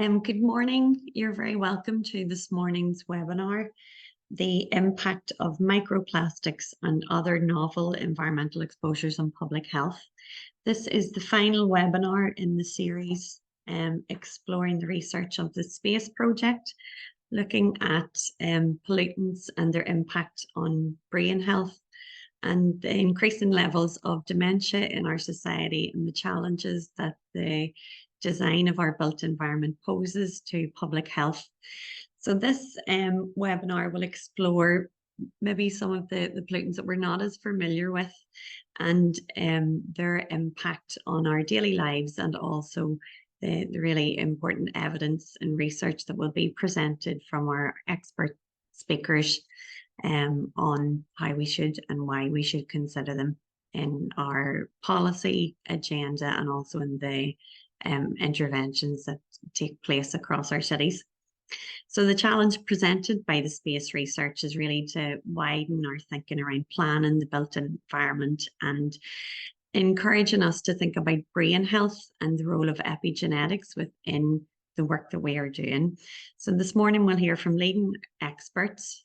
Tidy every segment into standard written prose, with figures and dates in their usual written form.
Good morning. You're very welcome to this morning's webinar, The Impact of Microplastics and Other Novel Environmental Exposures on Public Health. This is the final webinar in the series exploring the research of the SPACE project, looking at pollutants and their impact on brain health and the increasing levels of dementia in our society and the challenges that the design of our built environment poses to public health. So this webinar will explore maybe some of the pollutants that we're not as familiar with and their impact on our daily lives, and also the really important evidence and research that will be presented from our expert speakers on how we should and why we should consider them in our policy agenda and also in the interventions that take place across our cities. So the challenge presented by the SPACE research is really to widen our thinking around planning the built environment and encouraging us to think about brain health and the role of epigenetics within the work that we are doing. So this morning we'll hear from leading experts.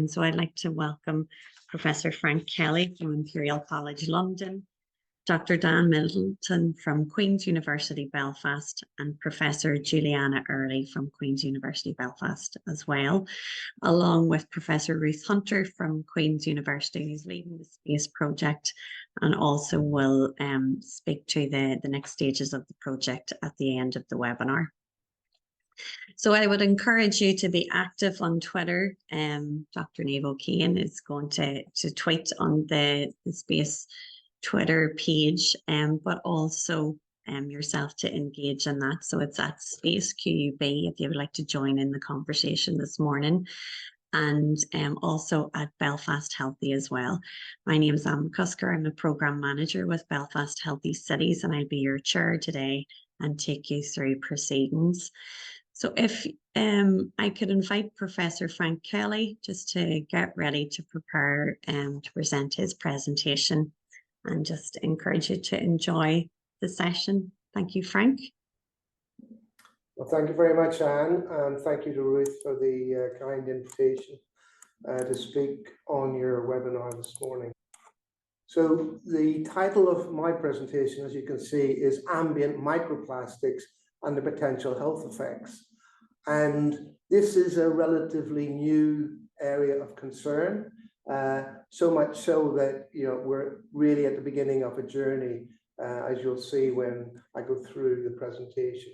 So I'd like to welcome Professor Frank Kelly from Imperial College London, Dr. Dan Middleton from Queen's University Belfast, and Professor Juliana Early from Queen's University Belfast as well, along with Professor Ruth Hunter from Queen's University, who's leading the SPACE project and also will speak to the next stages of the project at the end of the webinar. So I would encourage you to be active on Twitter. Dr. Neve O'Kane is going to tweet on the SPACE Twitter page, but also yourself to engage in that. So it's at SPACE QUB if you would like to join in the conversation this morning, and also at Belfast Healthy as well. My name is Anne McCusker. I'm a Programme Manager with Belfast Healthy Cities, and I'll be your chair today and take you through proceedings. So if I could invite Professor Frank Kelly just to get ready to prepare to present his presentation, and just encourage you to enjoy the session. Thank you, Frank. Well, thank you very much, Anne, and thank you to Ruth for the kind invitation to speak on your webinar this morning. So the title of my presentation, as you can see, is Ambient Microplastics and the Potential Health Effects. And this is a relatively new area of concern. So much so that we're really at the beginning of a journey, as you'll see when I go through the presentation.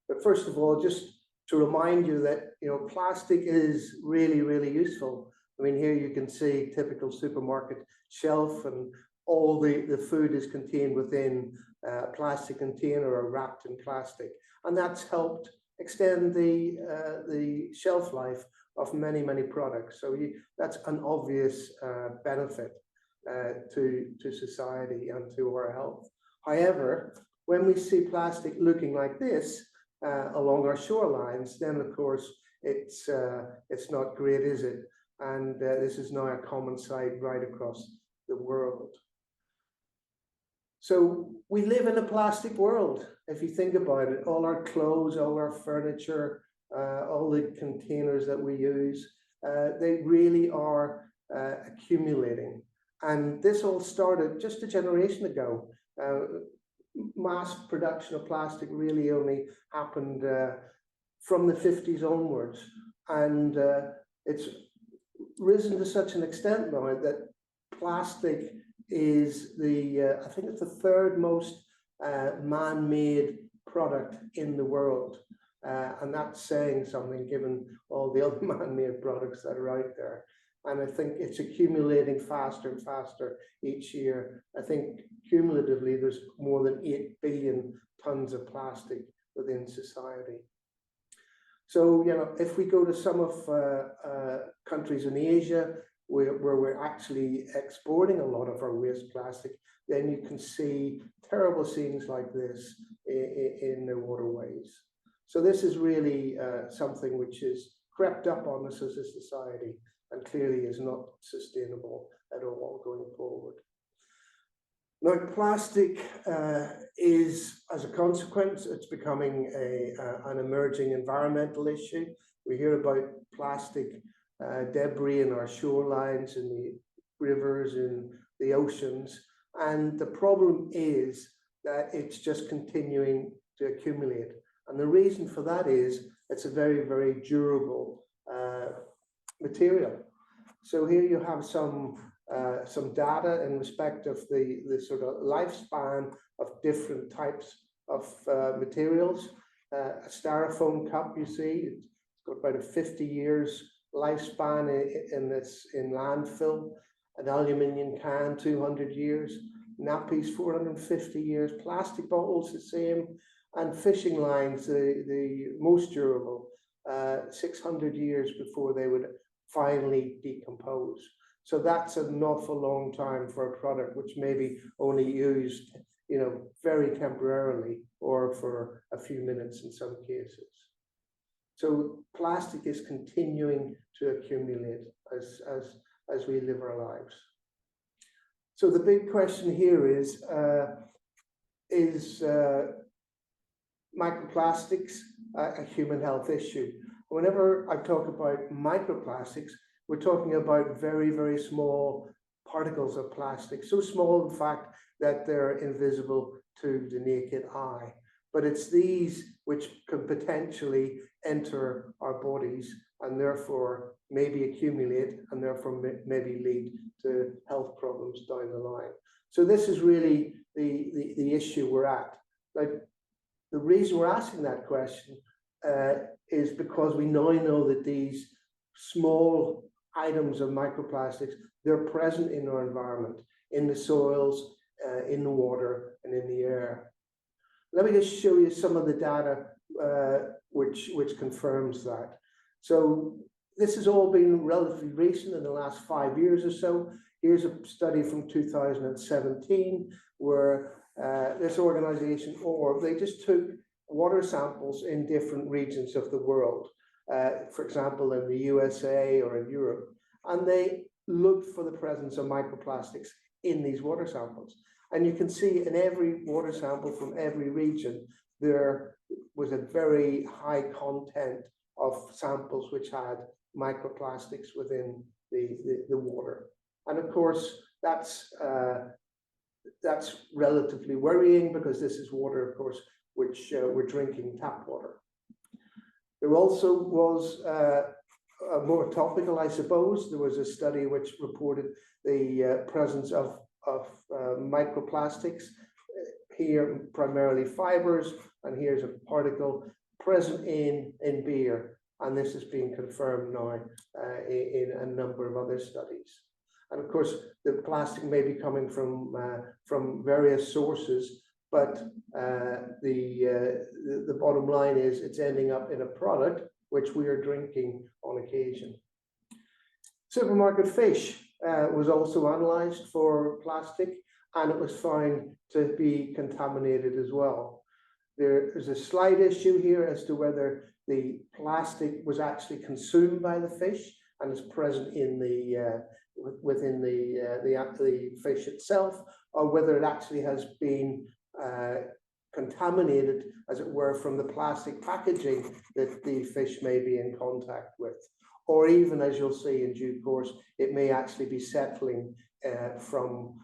But first of all, just to remind you that plastic is really, really useful. I mean, here you can see typical supermarket shelf, and all the food is contained within a plastic container or wrapped in plastic, and that's helped extend the shelf life of many, many products. So that's an obvious benefit to society and to our health. However, when we see plastic looking like this along our shorelines, then of course it's not great, is it? And this is now a common sight right across the world. So we live in a plastic world. If you think about it, all our clothes, all our furniture, all the containers that we use, they really are accumulating. And this all started just a generation ago. Mass production of plastic really only happened from the 50s onwards. And it's risen to such an extent now that plastic is I think it's the third most man-made product in the world. And that's saying something given all the other man-made products that are out there. And I think it's accumulating faster and faster each year. I think cumulatively there's more than 8 billion tons of plastic within society. So, if we go to some of countries in Asia where we're actually exporting a lot of our waste plastic, then you can see terrible scenes like this in the waterways. So this is really something which is crept up on us as a society and clearly is not sustainable at all going forward. Now, plastic is, as a consequence, it's becoming an emerging environmental issue. We hear about plastic debris in our shorelines, in the rivers, in the oceans, and the problem is that it's just continuing to accumulate. And the reason for that is it's a very, very durable material. So here you have some data in respect of the sort of lifespan of different types of materials. A styrofoam cup, you see, it's got about a 50 years lifespan in landfill. An aluminium can, 200 years. Nappies, 450 years. Plastic bottles, the same. And fishing lines, the most durable, 600 years before they would finally decompose. So that's an awful long time for a product which may be only used, you know, very temporarily or for a few minutes in some cases. So plastic is continuing to accumulate as we live our lives. So the big question here is microplastics a human health issue? Whenever I talk about microplastics, we're talking about very, very small particles of plastic, so small, in fact, that they're invisible to the naked eye. But it's these which could potentially enter our bodies and therefore maybe accumulate and therefore maybe lead to health problems down the line. So this is really the issue we're at. Like, the reason we're asking that question is because we now know that these small items of microplastics, they're present in our environment, in the soils, in the water, and in the air. Let me just show you some of the data which confirms that. So this has all been relatively recent, in the last 5 years or so. Here's a study from 2017 where this organization, or they just took water samples in different regions of the world, for example, in the USA or in Europe, and they looked for the presence of microplastics in these water samples. And you can see in every water sample from every region, there was a very high content of samples which had microplastics within the water. And of course, that's relatively worrying, because this is water, of course, which we're drinking, tap water. There also was more topical, I suppose. There was a study which reported the presence of microplastics, here primarily fibers, and here's a particle present in beer, and this is being confirmed now in a number of other studies. And of course, the plastic may be coming from various sources, but the bottom line is it's ending up in a product which we are drinking on occasion. Supermarket fish was also analysed for plastic, and it was found to be contaminated as well. There's a slight issue here as to whether the plastic was actually consumed by the fish and is present in within the fish itself, or whether it actually has been contaminated, as it were, from the plastic packaging that the fish may be in contact with. Or even, as you'll see in due course, it may actually be settling from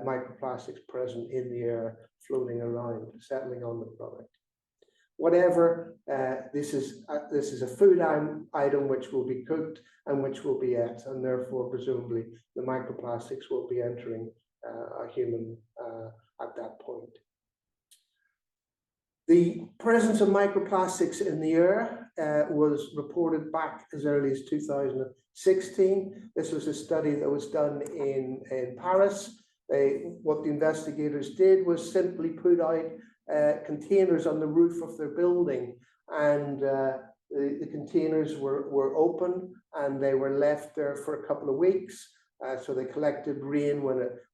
microplastics present in the air, floating around, settling on the product. Whatever, this is a food item which will be cooked and which will be ate, and therefore presumably the microplastics will be entering a human at that point. The presence of microplastics in the air was reported back as early as 2016. This was a study that was done in Paris. What the investigators did was simply put out containers on the roof of their building, and the containers were open and they were left there for a couple of weeks. So they collected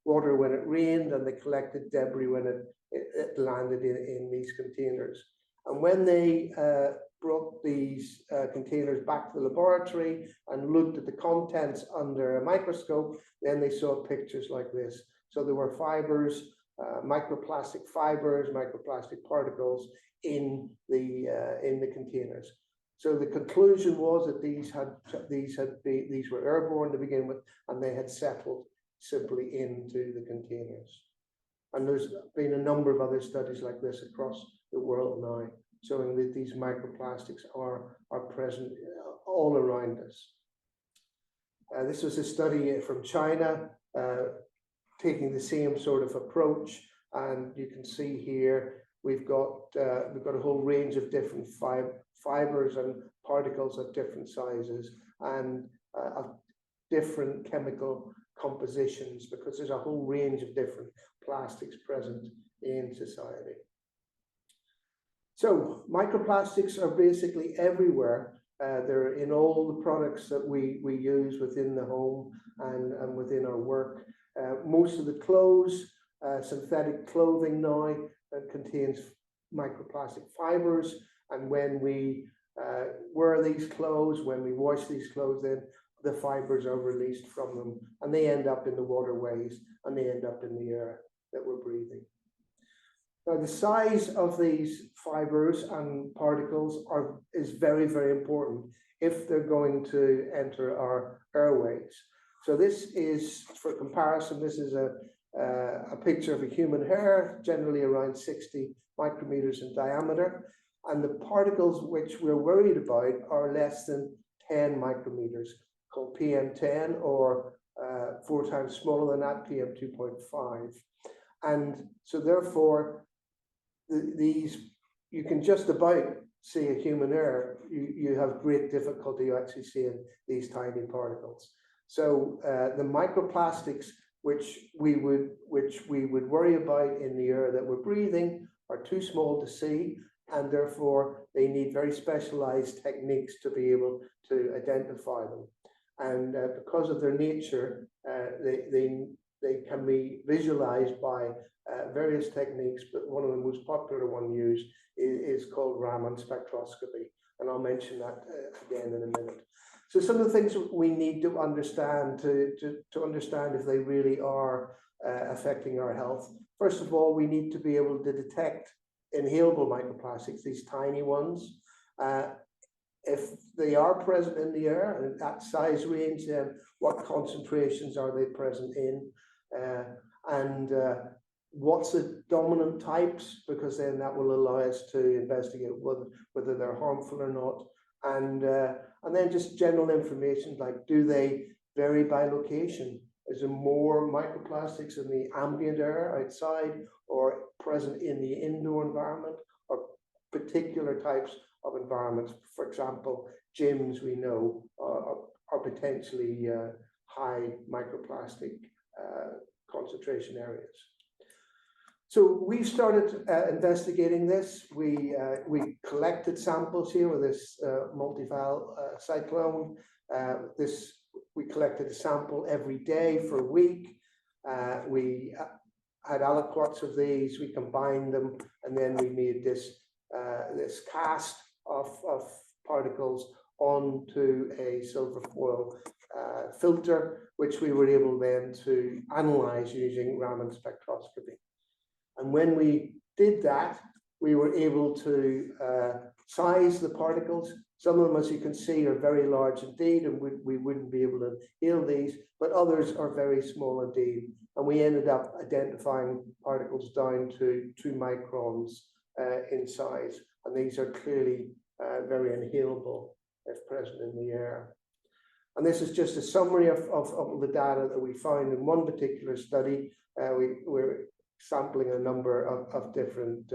water when it rained, and they collected debris when it landed in these containers. And when they brought these containers back to the laboratory and looked at the contents under a microscope, then they saw pictures like this. So there were fibers microplastic fibers, microplastic particles in the containers. So the conclusion was that these were airborne to begin with, and they had settled simply into the containers. And there's been a number of other studies like this across the world now, showing that these microplastics are present all around us. This was a study from China, taking the same sort of approach, and you can see here we've got a whole range of different fibers and particles of different sizes and of different chemical compositions, because there's a whole range of different plastics present in society. So microplastics are basically everywhere. They're in all the products that we use within the home and within our work. Most of the clothes, synthetic clothing now, contains microplastic fibers, and when we wear these clothes, when we wash these clothes, then the fibers are released from them, and they end up in the waterways, and they end up in the air that we're breathing. Now, the size of these fibers and particles is very, very important if they're going to enter our airways. So this is, for comparison, this is a picture of a human hair, generally around 60 micrometers in diameter, and the particles which we're worried about are less than 10 micrometers, called PM10, or 4 times smaller than that, PM2.5. And so therefore, these, you can just about see a human hair. You have great difficulty actually seeing these tiny particles. So the microplastics which we would worry about in the air that we're breathing are too small to see, and therefore they need very specialized techniques to be able to identify them. And because of their nature, they can be visualized by various techniques, but one of the most popular one used is called Raman spectroscopy, and I'll mention that again in a minute. So some of the things we need to understand to understand if they really are affecting our health. First of all, we need to be able to detect inhalable microplastics, these tiny ones. If they are present in the air and that size range, then what concentrations are they present in? And what's the dominant types? Because then that will allow us to investigate whether they're harmful or not. And then just general information like, do they vary by location? Is there more microplastics in the ambient air outside or present in the indoor environment, or particular types of environments? For example, gyms, we know, are potentially high microplastic concentration areas. So we started investigating this. We collected samples here with this multi-val cyclone. We collected a sample every day for a week. We had aliquots of these. We combined them, and then we made this cast of particles onto a silver foil filter, which we were able then to analyze using Raman spectroscopy. And when we did that, we were able to size the particles. Some of them, as you can see, are very large indeed, and we wouldn't be able to inhale these, but others are very small indeed. And we ended up identifying particles down to 2 microns in size. And these are clearly very inhalable if present in the air. And this is just a summary of the data that we found in one particular study. We're sampling a number of different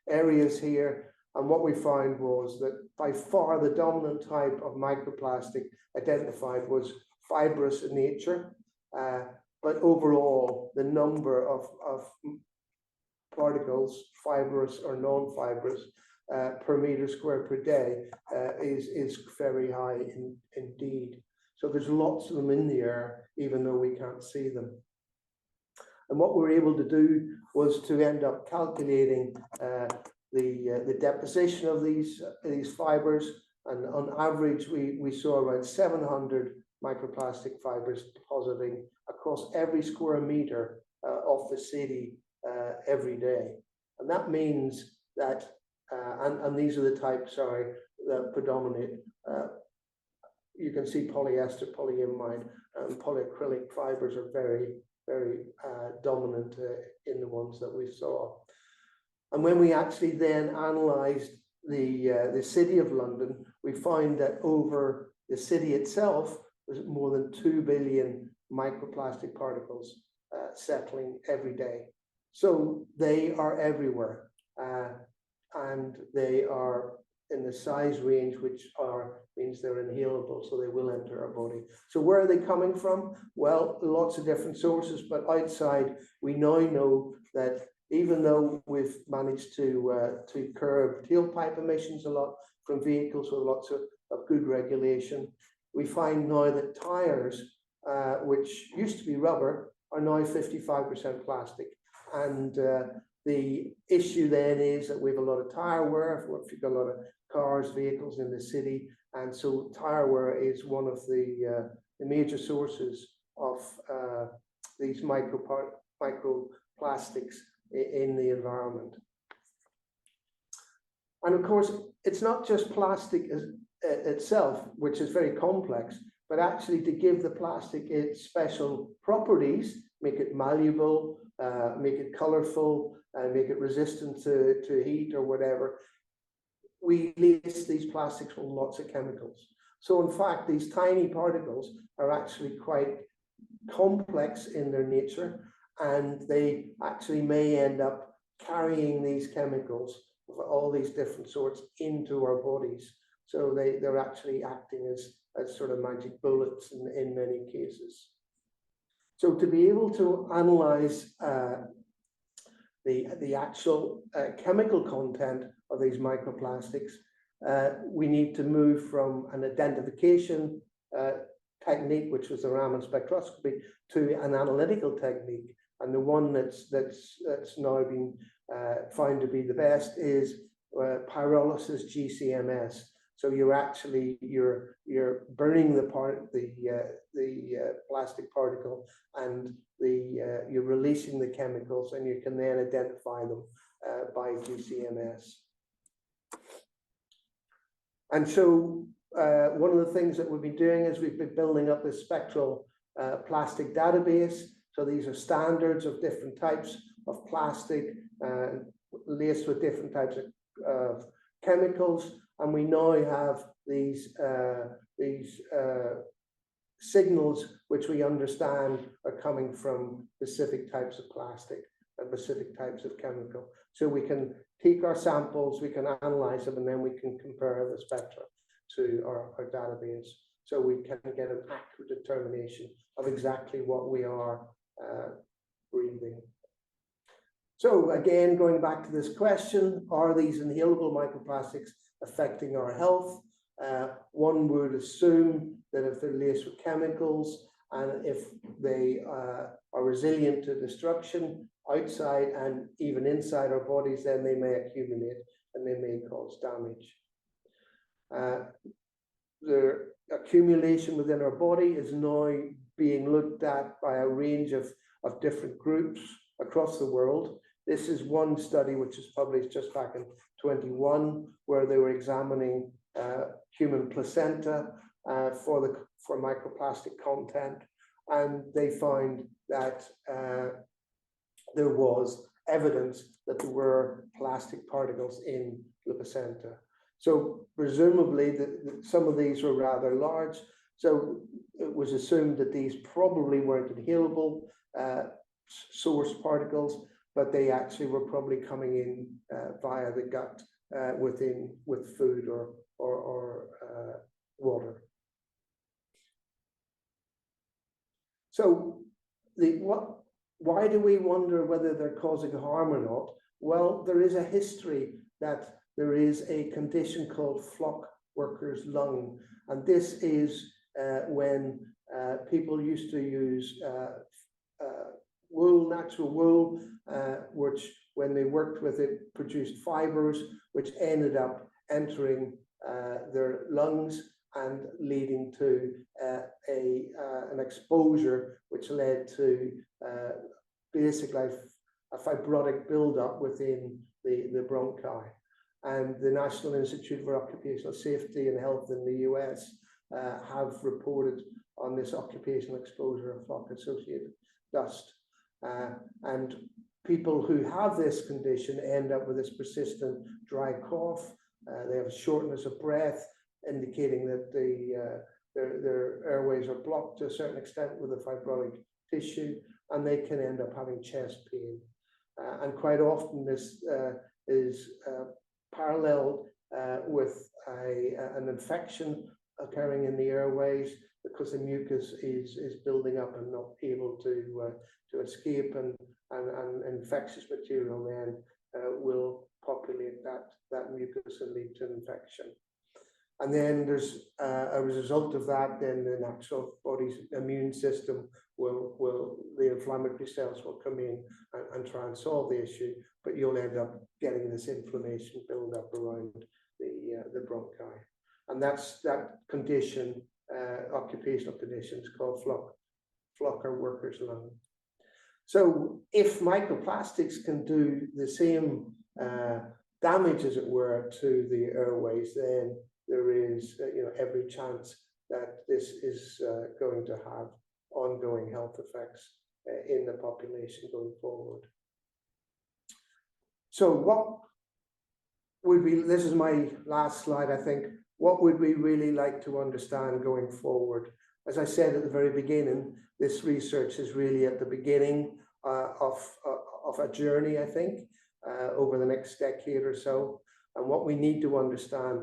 areas here. And what we found was that by far the dominant type of microplastic identified was fibrous in nature. But overall, the number of particles, fibrous or non-fibrous, per meter square per day is very high indeed. So there's lots of them in the air, even though we can't see them. And what we were able to do was to end up calculating the deposition of these fibers, and on average we saw around 700 microplastic fibers depositing across every square meter of the city every day. And that means that, and these are the types, sorry, that predominate. You can see polyester, polyimide, and polyacrylic fibers are very, very dominant in the ones that we saw. And when we actually then analysed the city of London, we find that over the city itself, there's more than 2 billion microplastic particles settling every day. So they are everywhere, and they are in the size range, which means they're inhalable, so they will enter our body. So where are they coming from? Well, lots of different sources, but outside, we now know that even though we've managed to curb tailpipe emissions a lot from vehicles with lots of good regulation, we find now that tires, which used to be rubber, are now 55% plastic. And the issue then is that we have a lot of tire wear, if you've got a lot of cars, vehicles in the city, and so tire wear is one of the major sources of these microplastics in the environment. And of course, it's not just plastic itself, which is very complex, but actually to give the plastic its special properties, make it malleable, make it colorful, and make it resistant to heat or whatever, we lace these plastics with lots of chemicals. So in fact, these tiny particles are actually quite complex in their nature, and they actually may end up carrying these chemicals of all these different sorts into our bodies. So they're actually acting as sort of magic bullets in many cases. So to be able to analyze the actual chemical content of these microplastics, we need to move from an identification technique, which was the Raman spectroscopy, to an analytical technique. And the one that's now been found to be the best is pyrolysis GCMS. So you're burning the plastic particle, and you're releasing the chemicals, and you can then identify them by GCMS. And so one of the things that we've been doing is we've been building up this spectral plastic database. So these are standards of different types of plastic laced with different types of chemicals. And we now have these signals which we understand are coming from specific types of plastic and specific types of chemical. So we can take our samples, we can analyze them, and then we can compare the spectra to our database. So we can get an accurate determination of exactly what we are breathing. So again, going back to this question, are these inhalable microplastics affecting our health? One would assume that if they're laced with chemicals and if they are resilient to destruction outside and even inside our bodies, then they may accumulate and they may cause damage. Their accumulation within our body is now being looked at by a range of different groups across the world. This is one study which was published just back in 21, where they were examining human placenta for microplastic content, and they found that there was evidence that there were plastic particles in the placenta. So presumably some of these were rather large, so it was assumed that these probably weren't inhalable source particles, but they actually were probably coming in via the gut with food or water. So why do we wonder whether they're causing harm or not? Well, there is a history that there is a condition called flock worker's lung, and this is when people used to use wool, natural wool, which when they worked with it produced fibers, which ended up entering their lungs and leading to an exposure which led to basically fibrotic buildup within the bronchi. And the National Institute for Occupational Safety and Health in the US have reported on this occupational exposure of flock-associated dust. And people who have this condition end up with this persistent dry cough. They have a shortness of breath, indicating that their airways are blocked to a certain extent with the fibrotic tissue, and they can end up having chest pain. And quite often this is paralleled with an infection occurring in the airways, because the mucus is building up and not able to escape, and infectious material then will populate that mucus and lead to infection. And then there's a result of that, then the natural body's immune system the inflammatory cells will come in and try and solve the issue, but you'll end up getting this inflammation build up around the bronchi. And that condition, occupational condition, is called flock or worker's lung. So if microplastics can do the same damage, as it were, to the airways, then there is every chance that this is going to have ongoing health effects in the population going forward. So what would be, this is my last slide, I think, what would we really like to understand going forward? As I said at the very beginning, this research is really at the beginning of a journey, I think, over the next decade or so. And what we need to understand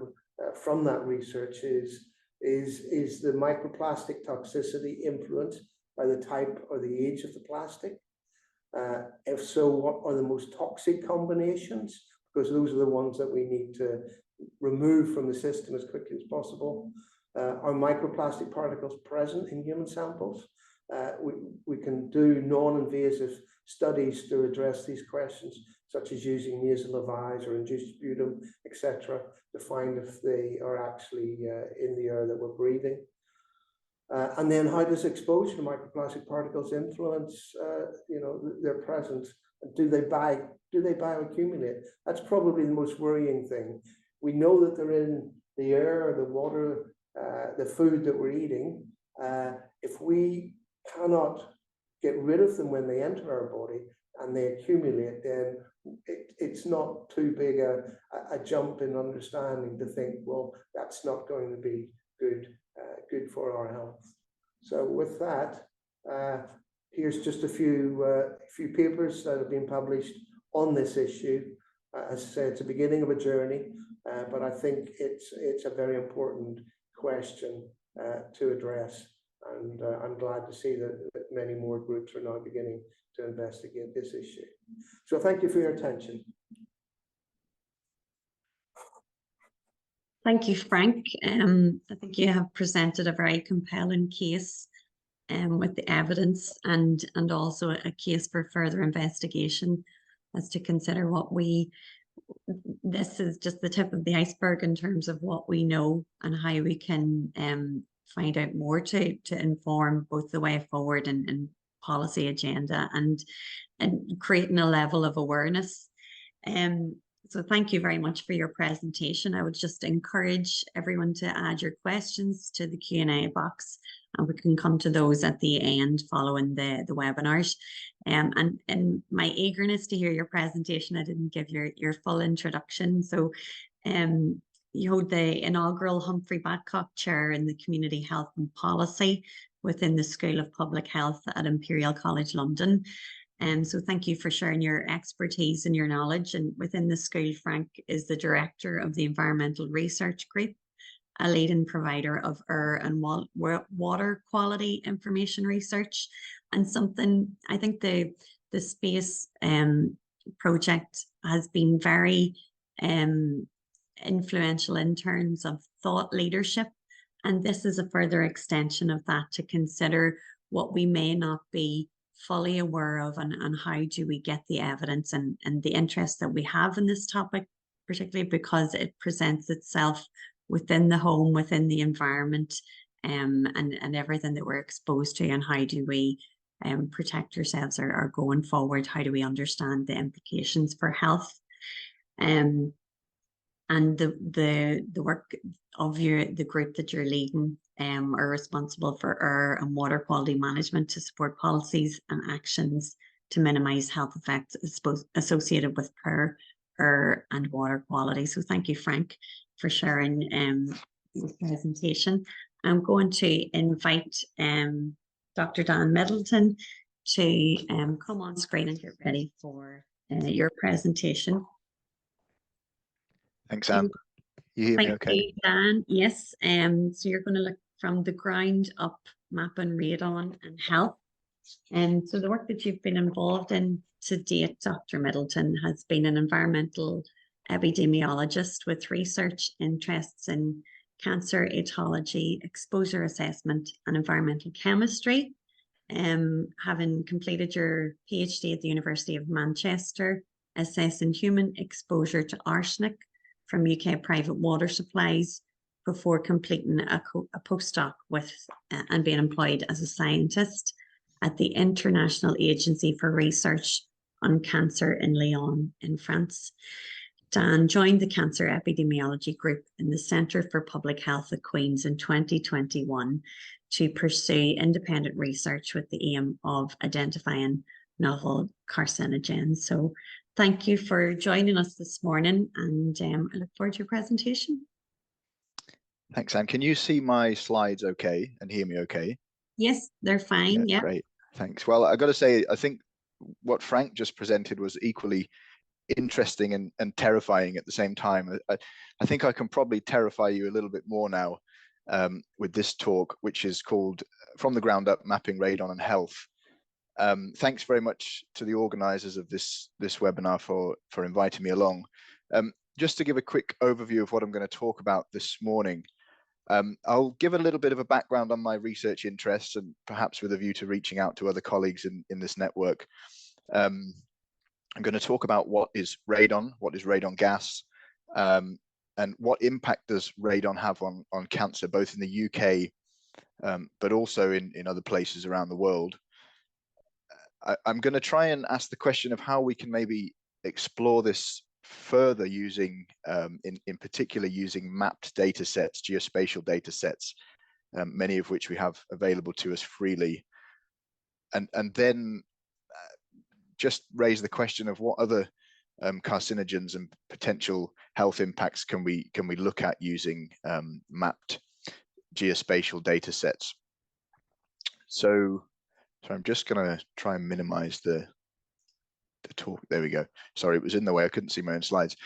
from that research is the microplastic toxicity influenced by the type or the age of the plastic? If so, what are the most toxic combinations? Because those are the ones that we need to remove from the system as quickly as possible. Are microplastic particles present in human samples? We can do non-invasive studies to address these questions, such as using nasal lavage or induced sputum, etc., to find if they are actually in the air that we're breathing. And then how does exposure to microplastic particles influence their presence? Do they bioaccumulate? That's probably the most worrying thing. We know that they're in the air, the water, the food that we're eating. If we cannot get rid of them when they enter our body and they accumulate, then it's not too big a jump in understanding to think, well, that's not going to be good for our health. So with that, here's just a few papers that have been published on this issue. As I say, it's the beginning of a journey, but I think it's a very important question to address, and I'm glad to see that many more groups are now beginning to investigate this issue. So thank you for your attention. Thank you, Frank. I think you have presented a very compelling case with the evidence and also a case for further investigation as to consider this is just the tip of the iceberg in terms of what we know and how we can find out more to inform both the way forward and policy agenda and creating a level of awareness. So thank you very much for your presentation. I would just encourage everyone to add your questions to the Q&A box, and we can come to those at the end following the webinars. And in my eagerness to hear your presentation, I didn't give your full introduction. So you hold the inaugural Humphrey Babcock Chair in the Community Health and Policy within the School of Public Health at Imperial College London. So thank you for sharing your expertise and your knowledge. And within the school, Frank is the Director of the Environmental Research Group, a leading provider of air and water quality information research. And something, I think the space project has been very influential in terms of thought leadership. And this is a further extension of that, to consider what we may not be fully aware of and how do we get the evidence and the interest that we have in this topic, particularly because it presents itself within the home, within the environment, and everything that we're exposed to, and how do we protect ourselves or going forward? How do we understand the implications for health? And the work of the group that you're leading are responsible for air and water quality management to support policies and actions to minimise health effects associated with poor air and water quality. So thank you, Frank, for sharing your presentation. I'm going to invite Dr. Dan Middleton to come on screen and get ready for your presentation. Thanks, Anne. You hear me okay? Thank you, Dan. Yes. So you're going to look from the ground up, mapping radon and health. And so the work that you've been involved in to date, Dr. Middleton, has been an environmental epidemiologist with research interests in cancer etiology, exposure assessment, and environmental chemistry. Having completed your PhD at the University of Manchester, assessing human exposure to arsenic from UK private water supplies before completing a postdoc with and being employed as a scientist at the International Agency for Research on Cancer in Lyon in France. Dan joined the Cancer Epidemiology Group in the Centre for Public Health at Queen's in 2021 to pursue independent research with the aim of identifying novel carcinogens. So thank you for joining us this morning, and I look forward to your presentation. Thanks, Anne. Can you see my slides okay and hear me okay? Yes, they're fine. Yeah. Great. Thanks. Well, I got to say, I think what Frank just presented was equally interesting and terrifying at the same time. I think I can probably terrify you a little bit more now with this talk, which is called From the Ground Up, Mapping Radon and Health. Thanks very much to the organizers of this webinar for inviting me along. Just to give a quick overview of what I'm going to talk about this morning, I'll give a little bit of a background on my research interests and perhaps with a view to reaching out to other colleagues in this network. I'm going to talk about what is radon gas, and what impact does radon have on cancer, both in the UK, but also in other places around the world. I'm going to try and ask the question of how we can maybe explore this further using, in particular, using mapped data sets, geospatial data sets, many of which we have available to us freely. And then just raise the question of what other carcinogens and potential health impacts can we look at using mapped geospatial data sets. So I'm just going to try and minimize the talk. There we go. Sorry, it was in the way. I couldn't see my own slides.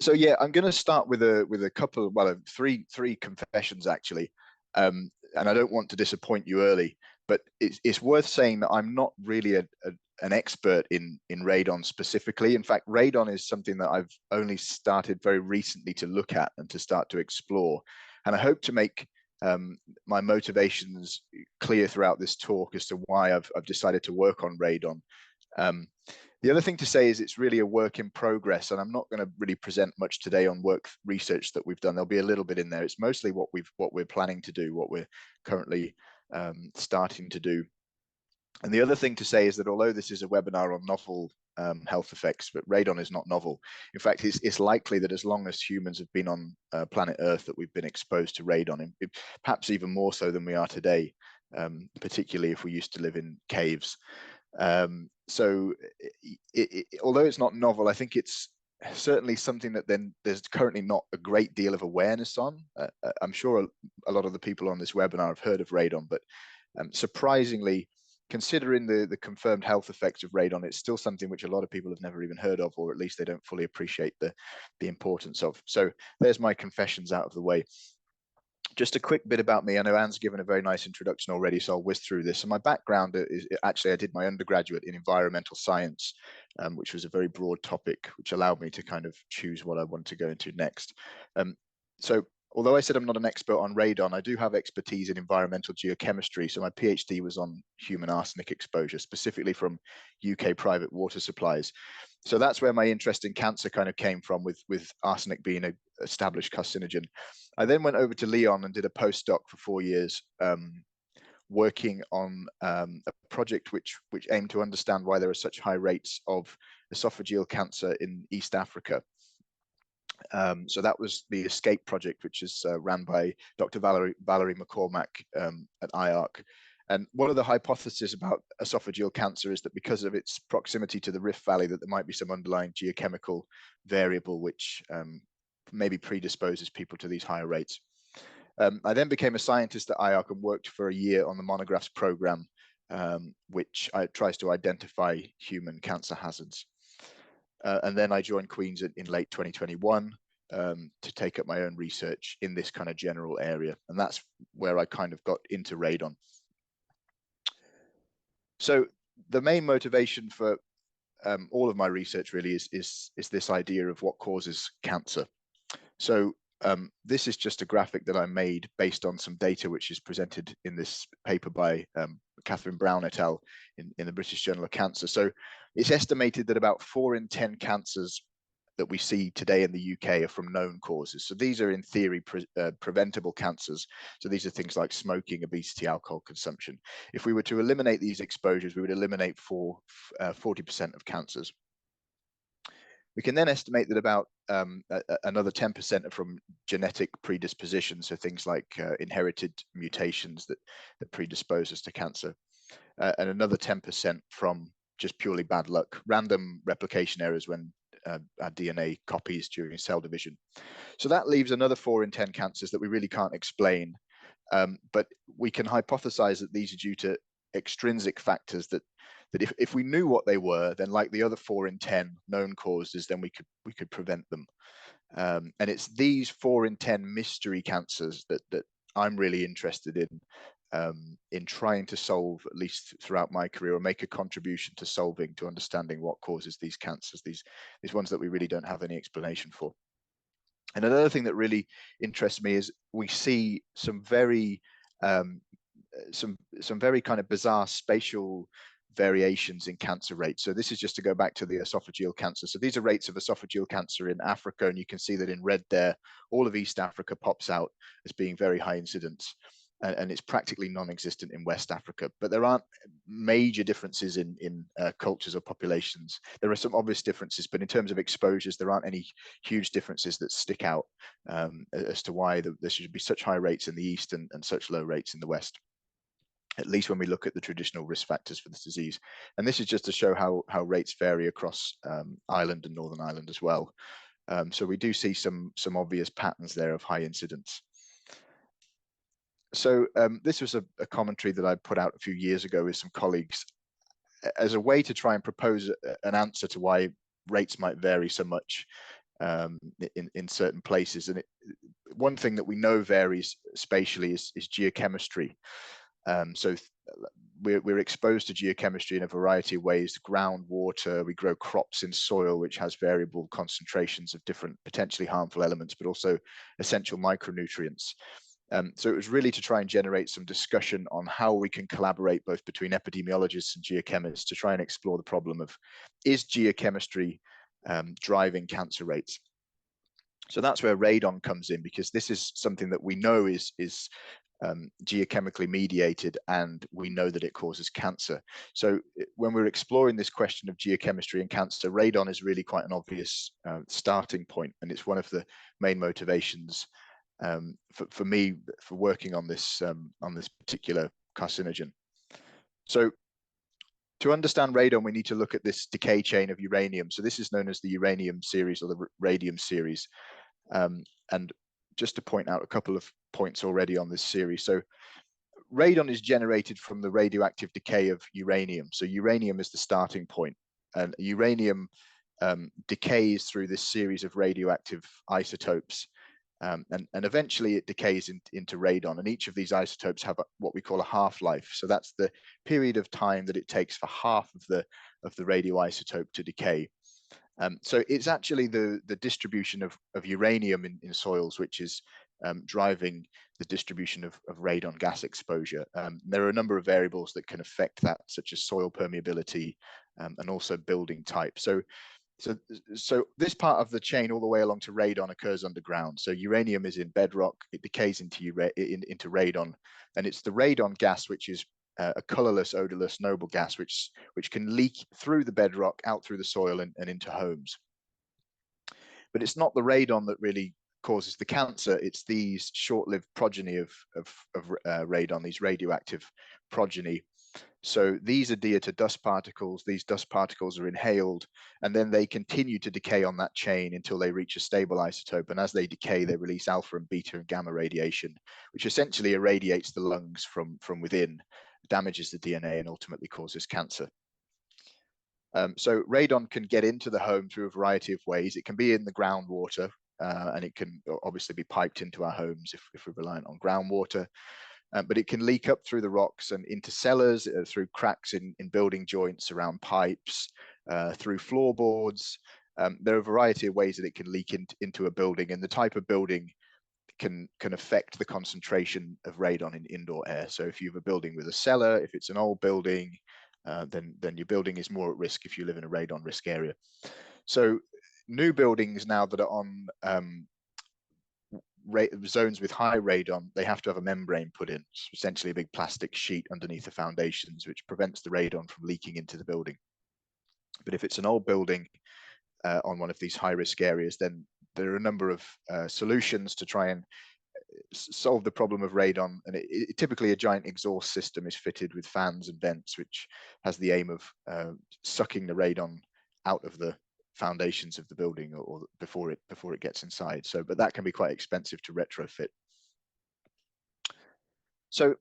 So yeah, I'm going to start with a couple, well, three confessions actually. And I don't want to disappoint you early, but it's worth saying that I'm not really an expert in radon specifically. In fact, radon is something that I've only started very recently to look at and to start to explore. And I hope to make my motivations clear throughout this talk as to why I've decided to work on radon. The other thing to say is it's really a work in progress, and I'm not going to really present much today on research that we've done. There'll be a little bit in there. It's mostly what we're planning to do, what we're currently starting to do. And the other thing to say is that although this is a webinar on novel health effects, but radon is not novel. In fact, it's likely that as long as humans have been on planet Earth, that we've been exposed to radon, perhaps even more so than we are today, particularly if we used to live in caves. So although it's not novel, I think it's certainly something that then there's currently not a great deal of awareness on. I'm sure a lot of the people on this webinar have heard of radon, but surprisingly, considering the confirmed health effects of radon, it's still something which a lot of people have never even heard of, or at least they don't fully appreciate the importance of. So there's my confessions out of the way. Just a quick bit about me. I know Anne's given a very nice introduction already, so I'll whiz through this. So my background is actually I did my undergraduate in environmental science, which was a very broad topic, which allowed me to kind of choose what I wanted to go into next. So although I said I'm not an expert on radon, I do have expertise in environmental geochemistry. So my PhD was on human arsenic exposure, specifically from UK private water supplies. So that's where my interest in cancer kind of came from, with arsenic being an established carcinogen. I then went over to Lyon and did a postdoc for 4 years, working on a project which aimed to understand why there are such high rates of esophageal cancer in East Africa. So that was the ESCAPE project, which is ran by Dr. Valerie McCormack at IARC. And one of the hypotheses about esophageal cancer is that because of its proximity to the Rift Valley, that there might be some underlying geochemical variable which maybe predisposes people to these higher rates. I then became a scientist at IARC and worked for a year on the Monographs program, which tries to identify human cancer hazards. And then I joined Queen's in late 2021 to take up my own research in this kind of general area. And that's where I kind of got into radon. So the main motivation for all of my research really is this idea of what causes cancer. So this is just a graphic that I made based on some data which is presented in this paper by Catherine Brown et al. In the British Journal of Cancer. So it's estimated that about 4 in 10 cancers that we see today in the UK are from known causes. So these are in theory preventable cancers. So these are things like smoking, obesity, alcohol consumption. If we were to eliminate these exposures, we would eliminate 40% of cancers. We can then estimate that about another 10% are from genetic predispositions, so things like inherited mutations that predispose us to cancer, and another 10% from just purely bad luck, random replication errors when our DNA copies during cell division. So that leaves another 4 in 10 cancers that we really can't explain, but we can hypothesize that these are due to extrinsic factors that if we knew what they were, then like the other 4 in 10 known causes, then we could prevent them. And it's these 4 in 10 mystery cancers that I'm really interested in trying to solve, at least throughout my career, or make a contribution to solving, to understanding what causes these cancers, these ones that we really don't have any explanation for. And another thing that really interests me is we see some very very kind of bizarre spatial variations in cancer rates. So this is just to go back to the esophageal cancer. So these are rates of esophageal cancer in Africa, and you can see that in red there, all of East Africa pops out as being very high incidence, and it's practically non-existent in West Africa. But there aren't major differences in cultures or populations. There are some obvious differences, but in terms of exposures, there aren't any huge differences that stick out as to why there should be such high rates in the East and such low rates in the West, at least when we look at the traditional risk factors for this disease. And this is just to show how rates vary across Ireland and Northern Ireland as well. So we do see some obvious patterns there of high incidence. So this was a commentary that I put out a few years ago with some colleagues as a way to try and propose an answer to why rates might vary so much in certain places. And one thing that we know varies spatially is geochemistry. So we're exposed to geochemistry in a variety of ways: groundwater, we grow crops in soil which has variable concentrations of different potentially harmful elements, but also essential micronutrients. So it was really to try and generate some discussion on how we can collaborate both between epidemiologists and geochemists to try and explore the problem of, is geochemistry driving cancer rates? So that's where radon comes in, because this is something that we know is geochemically mediated, and we know that it causes cancer. So when we're exploring this question of geochemistry and cancer, radon is really quite an obvious starting point, and it's one of the main motivations for me for working on this particular carcinogen. So to understand radon, we need to look at this decay chain of uranium. So this is known as the uranium series or the radium series. And just to point out a couple of points already on this series. So radon is generated from the radioactive decay of uranium. So uranium is the starting point, and uranium decays through this series of radioactive isotopes. And eventually it decays into radon, and each of these isotopes have what we call a half-life. So that's the period of time that it takes for half of the radioisotope to decay. So it's actually the distribution of uranium in soils which is driving the distribution of radon gas exposure. There are a number of variables that can affect that, such as soil permeability and also building type. So So this part of the chain all the way along to radon occurs underground. So uranium is in bedrock, it decays into radon, and it's the radon gas which is a colorless, odorless, noble gas which can leak through the bedrock, out through the soil, and into homes. But it's not the radon that really causes the cancer. It's these short-lived progeny of radon, these radioactive progeny. So these adhere to dust particles. These dust particles are inhaled, and then they continue to decay on that chain until they reach a stable isotope. And as they decay, they release alpha and beta and gamma radiation, which essentially irradiates the lungs from within, damages the DNA, and ultimately causes cancer. So radon can get into the home through a variety of ways. It can be in the groundwater, and it can obviously be piped into our homes if we're reliant on groundwater. But it can leak up through the rocks and into cellars, through cracks in building joints, around pipes, through floorboards. There are a variety of ways that it can leak into a building, and the type of building can affect the concentration of radon in indoor air. So if you have a building with a cellar, if it's an old building, then your building is more at risk if you live in a radon risk area. So new buildings now that are on zones with high radon, they have to have a membrane put in, essentially a big plastic sheet underneath the foundations, which prevents the radon from leaking into the building. But if it's an old building on one of these high risk areas, then there are a number of solutions to try and solve the problem of radon. And typically a giant exhaust system is fitted with fans and vents, which has the aim of sucking the radon out of the foundations of the building or before it gets inside. So, but that can be quite expensive to retrofit. So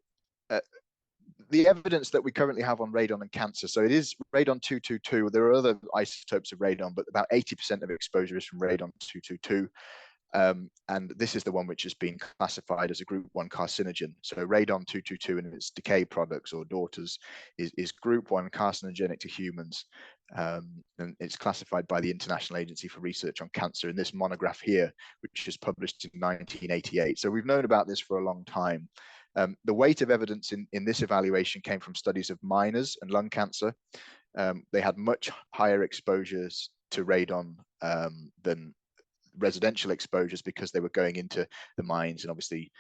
the evidence that we currently have on radon and cancer, so it is radon 222. There are other isotopes of radon, but about 80% of exposure is from radon 222. And this is the one which has been classified as a group 1 carcinogen. So radon 222 and its decay products or daughters is group 1 carcinogenic to humans. And it's classified by the International Agency for Research on Cancer in this monograph here, which was published in 1988. So we've known about this for a long time. The weight of evidence in this evaluation came from studies of miners and lung cancer. They had much higher exposures to radon than residential exposures because they were going into the mines and obviously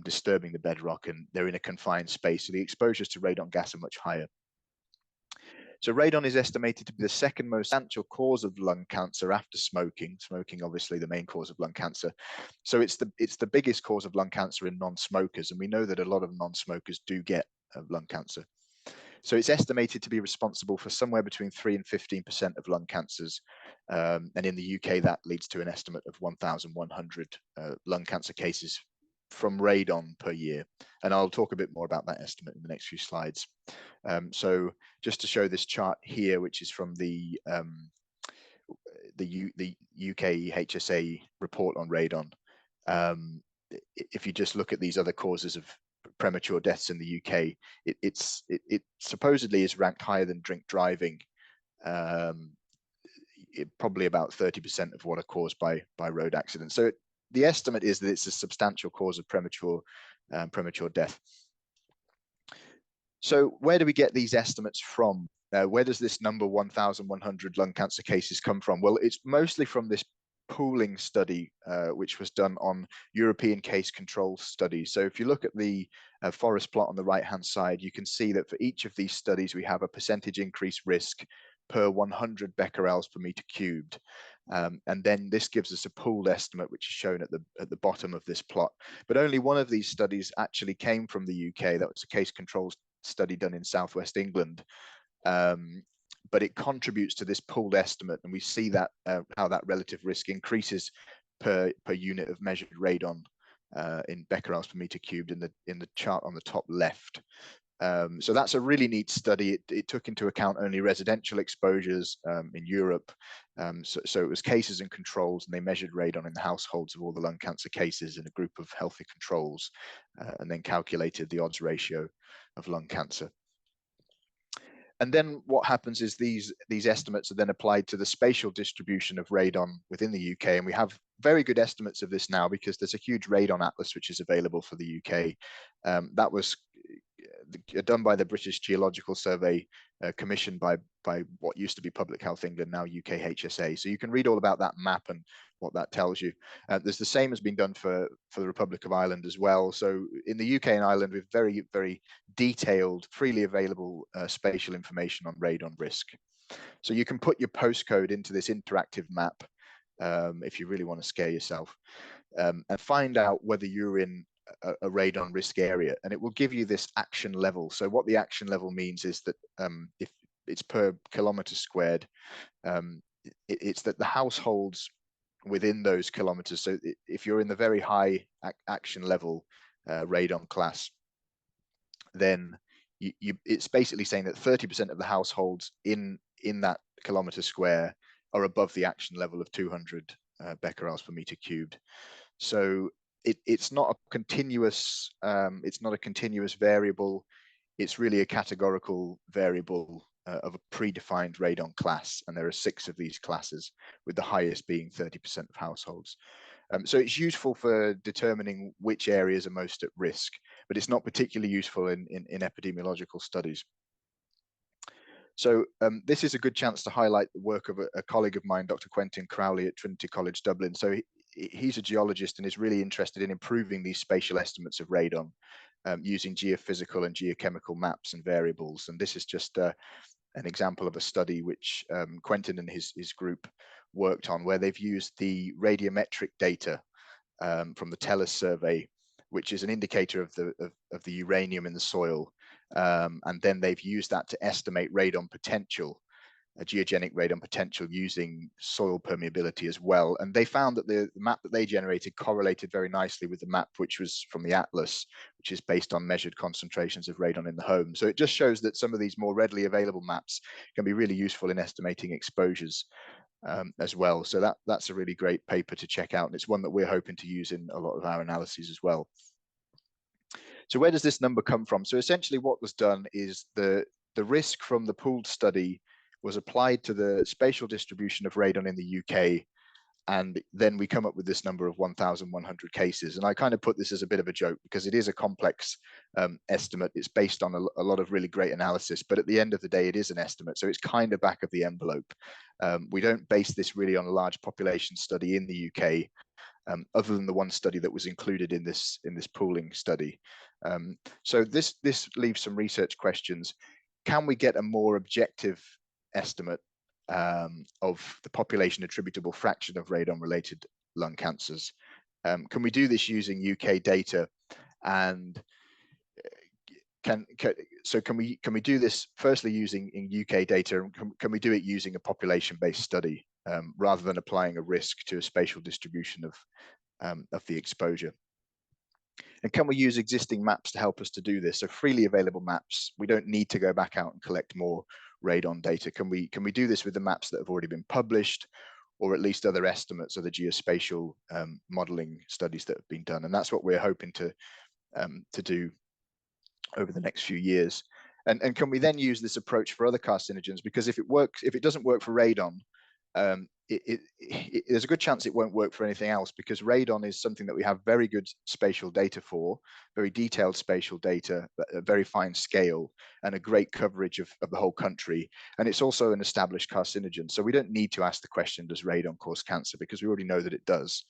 disturbing the bedrock, and they're in a confined space. So the exposures to radon gas are much higher. So radon is estimated to be the second most substantial cause of lung cancer after smoking. Smoking, obviously, the main cause of lung cancer. So it's the biggest cause of lung cancer in non-smokers, and we know that a lot of non-smokers do get lung cancer. So it's estimated to be responsible for somewhere between 3 and 15% of lung cancers. And in the UK, that leads to an estimate of 1,100 lung cancer cases from radon per year. And I'll talk a bit more about that estimate in the next few slides. So just to show this chart here, which is from the UK HSA report on radon. If you just look at these other causes of premature deaths in the UK, it supposedly is ranked higher than drink driving. Probably about 30% of what are caused by road accidents. So the estimate is that it's a substantial cause of premature death. So where do we get these estimates from? Where does this number 1,100 lung cancer cases come from? Well, it's mostly from this pooling study, which was done on European case control studies. So if you look at the forest plot on the right-hand side, you can see that for each of these studies, we have a percentage increased risk per 100 becquerels per meter cubed. And then this gives us a pooled estimate, which is shown at the bottom of this plot. But only one of these studies actually came from the UK. That was a case control study done in Southwest England. But it contributes to this pooled estimate, and we see that how that relative risk increases per unit of measured radon in becquerels per meter cubed in the chart on the top left. So that's a really neat study. It took into account only residential exposures in Europe. So it was cases and controls, and they measured radon in the households of all the lung cancer cases in a group of healthy controls, and then calculated the odds ratio of lung cancer. And then what happens is these estimates are then applied to the spatial distribution of radon within the UK. And we have very good estimates of this now because there's a huge radon atlas which is available for the UK. That was done by the British Geological Survey commissioned by what used to be Public Health England, now UKHSA. So you can read all about that map and what that tells you. There's the same has been done for the Republic of Ireland as well. So in the UK and Ireland, we've very, very detailed, freely available spatial information on radon risk. So you can put your postcode into this interactive map if you really want to scare yourself, and find out whether you're in a radon risk area, and it will give you this action level. So what the action level means is that if it's per kilometer squared, it's that the households within those kilometers, so if you're in the very high action level radon class, then it's basically saying that 30% of the households in that kilometer square are above the action level of 200 becquerels per meter cubed. So it's not a continuous variable. It's really a categorical variable of a predefined radon class, and there are 6 of these classes, with the highest being 30% of households. So it's useful for determining which areas are most at risk, but it's not particularly useful in epidemiological studies. So this is a good chance to highlight the work of a colleague of mine, Dr. Quentin Crowley at Trinity College Dublin. So he's a geologist and is really interested in improving these spatial estimates of radon using geophysical and geochemical maps and variables. And this is just an example of a study which Quentin and his group worked on, where they've used the radiometric data from the TELUS survey, which is an indicator of the uranium in the soil, and then they've used that to estimate radon potential, a geogenic radon potential, using soil permeability as well. And they found that the map that they generated correlated very nicely with the map which was from the Atlas, which is based on measured concentrations of radon in the home. So it just shows that some of these more readily available maps can be really useful in estimating exposures as well. So that's a really great paper to check out, and it's one that we're hoping to use in a lot of our analyses as well. So where does this number come from? So essentially what was done is the risk from the pooled study was applied to the spatial distribution of radon in the UK, and then we come up with this number of 1,100 cases. And I kind of put this as a bit of a joke because it is a complex estimate. It's based on a lot of really great analysis, but at the end of the day, it is an estimate. So it's kind of back of the envelope. We don't base this really on a large population study in the UK, other than the one study that was included in this pooling study. So this leaves some research questions. Can we get a more objective estimate of the population attributable fraction of radon-related lung cancers? Can we do this using UK data? And can we do this firstly using UK data, and can we do it using a population-based study rather than applying a risk to a spatial distribution of the exposure? And can we use existing maps to help us to do this? So freely available maps, we don't need to go back out and collect more radon data. Can we do this with the maps that have already been published, or at least other estimates of the geospatial modeling studies that have been done? And that's what we're hoping to do over the next few years. And can we then use this approach for other carcinogens? Because if it doesn't work for radon, there's a good chance it won't work for anything else, because radon is something that we have very good spatial data for, very detailed spatial data at a very fine scale, and a great coverage of the whole country. And it's also an established carcinogen. So we don't need to ask the question, does radon cause cancer? Because we already know that it does.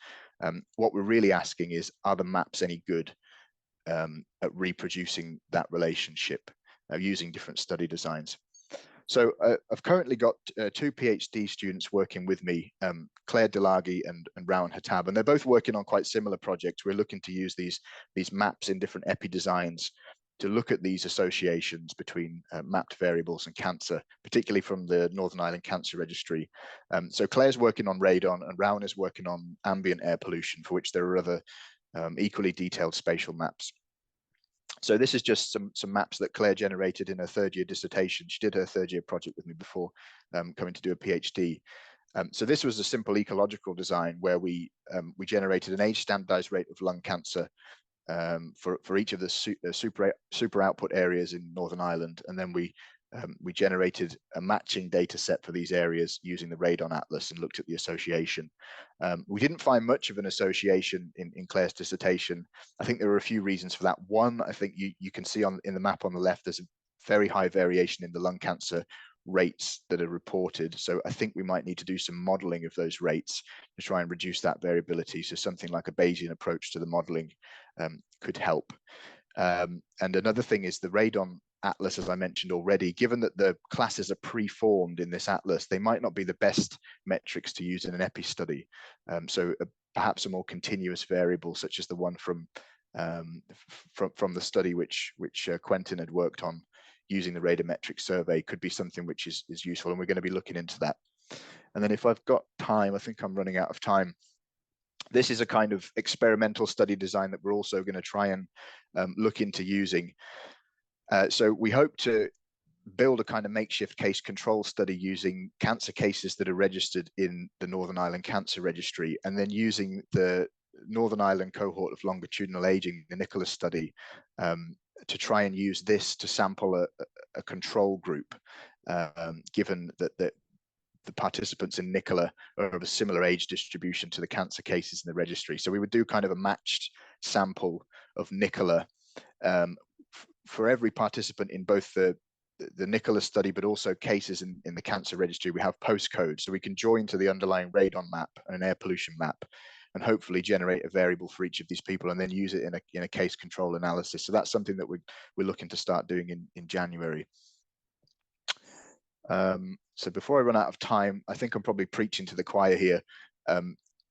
What we're really asking is, are the maps any good at reproducing that relationship using different study designs? So I've currently got 2 PhD students working with me, Claire Delaghi and Rowan Hattab, and they're both working on quite similar projects. We're looking to use these maps in different epi designs to look at these associations between mapped variables and cancer, particularly from the Northern Ireland Cancer Registry. So Claire's working on radon, and Rowan is working on ambient air pollution, for which there are other equally detailed spatial maps. So this is just some maps that Claire generated in her third-year dissertation. She did her third-year project with me before coming to do a PhD. So this was a simple ecological design where we generated an age-standardized rate of lung cancer for each of the super output areas in Northern Ireland, and then we generated a matching data set for these areas using the Radon Atlas and looked at the association. We didn't find much of an association in Claire's dissertation. I think there were a few reasons for that. One, I think you can see in the map on the left, there's very high variation in the lung cancer rates that are reported. So I think we might need to do some modeling of those rates to try and reduce that variability. So something like a Bayesian approach to the modeling could help. And another thing is the radon atlas, as I mentioned already. Given that the classes are pre-formed in this atlas, they might not be the best metrics to use in an epi study. So perhaps a more continuous variable, such as the one from the study which Quentin had worked on using the radiometric survey, could be something which is useful, and we're going to be looking into that. And then if I've got time, I think I'm running out of time. This is a kind of experimental study design that we're also going to try and look into using. So we hope to build a kind of makeshift case control study using cancer cases that are registered in the Northern Ireland Cancer Registry, and then using the Northern Ireland cohort of longitudinal aging, the Nicholas study, to try and use this to sample a control group, given that the participants in Nicola are of a similar age distribution to the cancer cases in the registry. So we would do kind of a matched sample of Nicola for every participant in both the Nicola study, but also cases in the cancer registry. We have postcodes, so we can join to the underlying radon map and an air pollution map, and hopefully generate a variable for each of these people, and then use it in a case control analysis. So that's something that we're looking to start doing in January. So before I run out of time, I think I'm probably preaching to the choir here,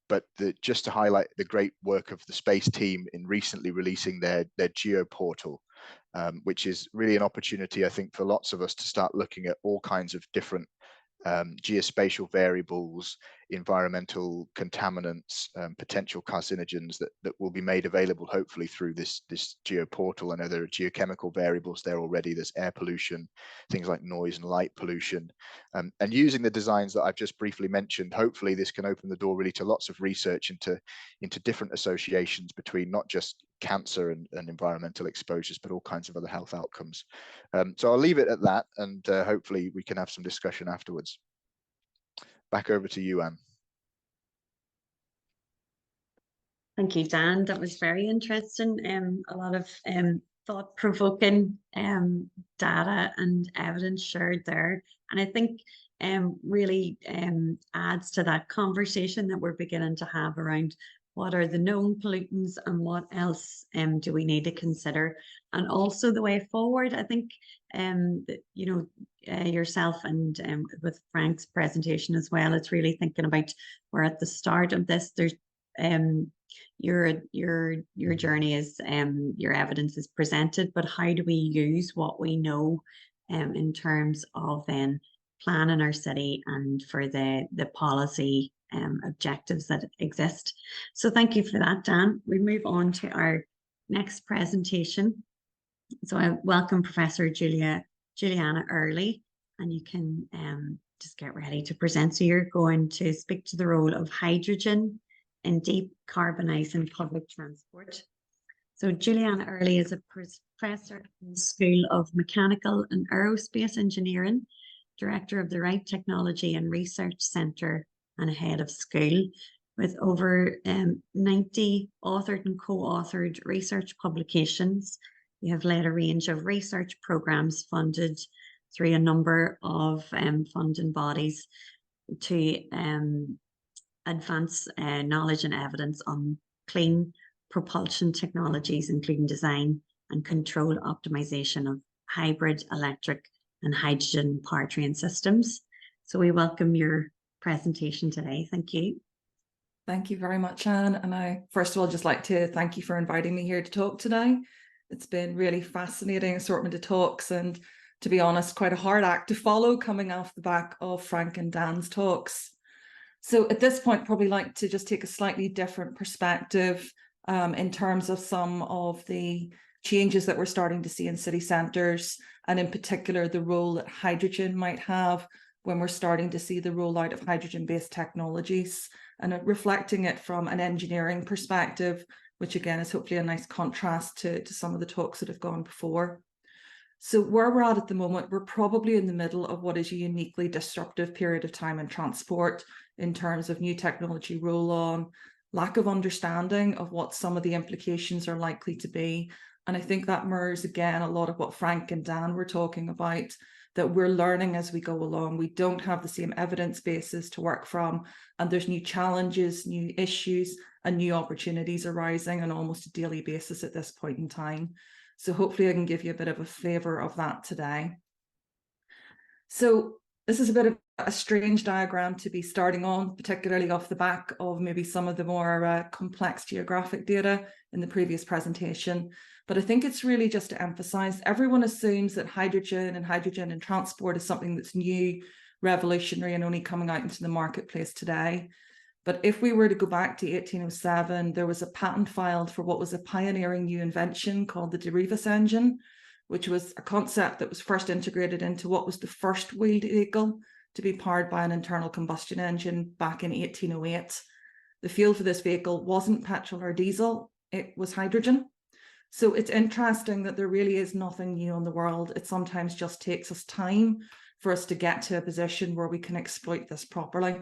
but just to highlight the great work of the space team in recently releasing their geo portal, which is really an opportunity, I think, for lots of us to start looking at all kinds of different geospatial variables, environmental contaminants, potential carcinogens that will be made available hopefully through this geo portal. I know there are geochemical variables there already. There's air pollution, things like noise and light pollution, and using the designs that I've just briefly mentioned, hopefully this can open the door really to lots of research into different associations between not just cancer and environmental exposures, but all kinds of other health outcomes. So I'll leave it at that, and hopefully we can have some discussion afterwards. Back over to you, Anne. Thank you, Dan. That was very interesting. A lot of thought-provoking data and evidence shared there. And I think really adds to that conversation that we're beginning to have around what are the known pollutants and what else do we need to consider, and also the way forward. I think yourself and with Frank's presentation as well, it's really thinking about, we're at the start of this. There's your journey is your evidence is presented, but how do we use what we know in terms of then planning our city and for the policy objectives that exist. So thank you for that, Dan. We move on to our next presentation. So I welcome Professor Juliana Early, and you can just get ready to present. So you're going to speak to the role of hydrogen in decarbonising public transport. So Juliana Early is a professor in the School of Mechanical and Aerospace Engineering, director of the Wright Technology and Research Centre, and a head of school, with over 90 authored and co-authored research publications. You have led a range of research programmes funded through a number of funding bodies to advance knowledge and evidence on clean propulsion technologies, including design and control optimization of hybrid, electric and hydrogen powertrain systems. So we welcome your presentation today. Thank you. Thank you very much, Anne. And I first of all just like to thank you for inviting me here to talk today. It's been really fascinating assortment of talks, and to be honest, quite a hard act to follow coming off the back of Frank and Dan's talks. So at this point, probably like to just take a slightly different perspective in terms of some of the changes that we're starting to see in city centres, and in particular the role that hydrogen might have when we're starting to see the rollout of hydrogen-based technologies, and reflecting it from an engineering perspective, which again is hopefully a nice contrast to some of the talks that have gone before. So where we're at the moment, we're probably in the middle of what is a uniquely disruptive period of time in transport in terms of new technology roll-on, lack of understanding of what some of the implications are likely to be, And I think that mirrors again a lot of what Frank and Dan were talking about, that we're learning as we go along. We don't have the same evidence bases to work from, and there's new challenges, new issues, and new opportunities arising on almost a daily basis at this point in time. So hopefully I can give you a bit of a flavour of that today. So this is a bit of a strange diagram to be starting on, particularly off the back of maybe some of the more complex geographic data in the previous presentation. But I think it's really just to emphasize, everyone assumes that hydrogen and transport is something that's new, revolutionary, and only coming out into the marketplace today. But if we were to go back to 1807, there was a patent filed for what was a pioneering new invention called the Derivas engine, which was a concept that was first integrated into what was the first wheeled vehicle to be powered by an internal combustion engine back in 1808. The fuel for this vehicle wasn't petrol or diesel, it was hydrogen. So it's interesting that there really is nothing new in the world. It sometimes just takes us time for us to get to a position where we can exploit this properly.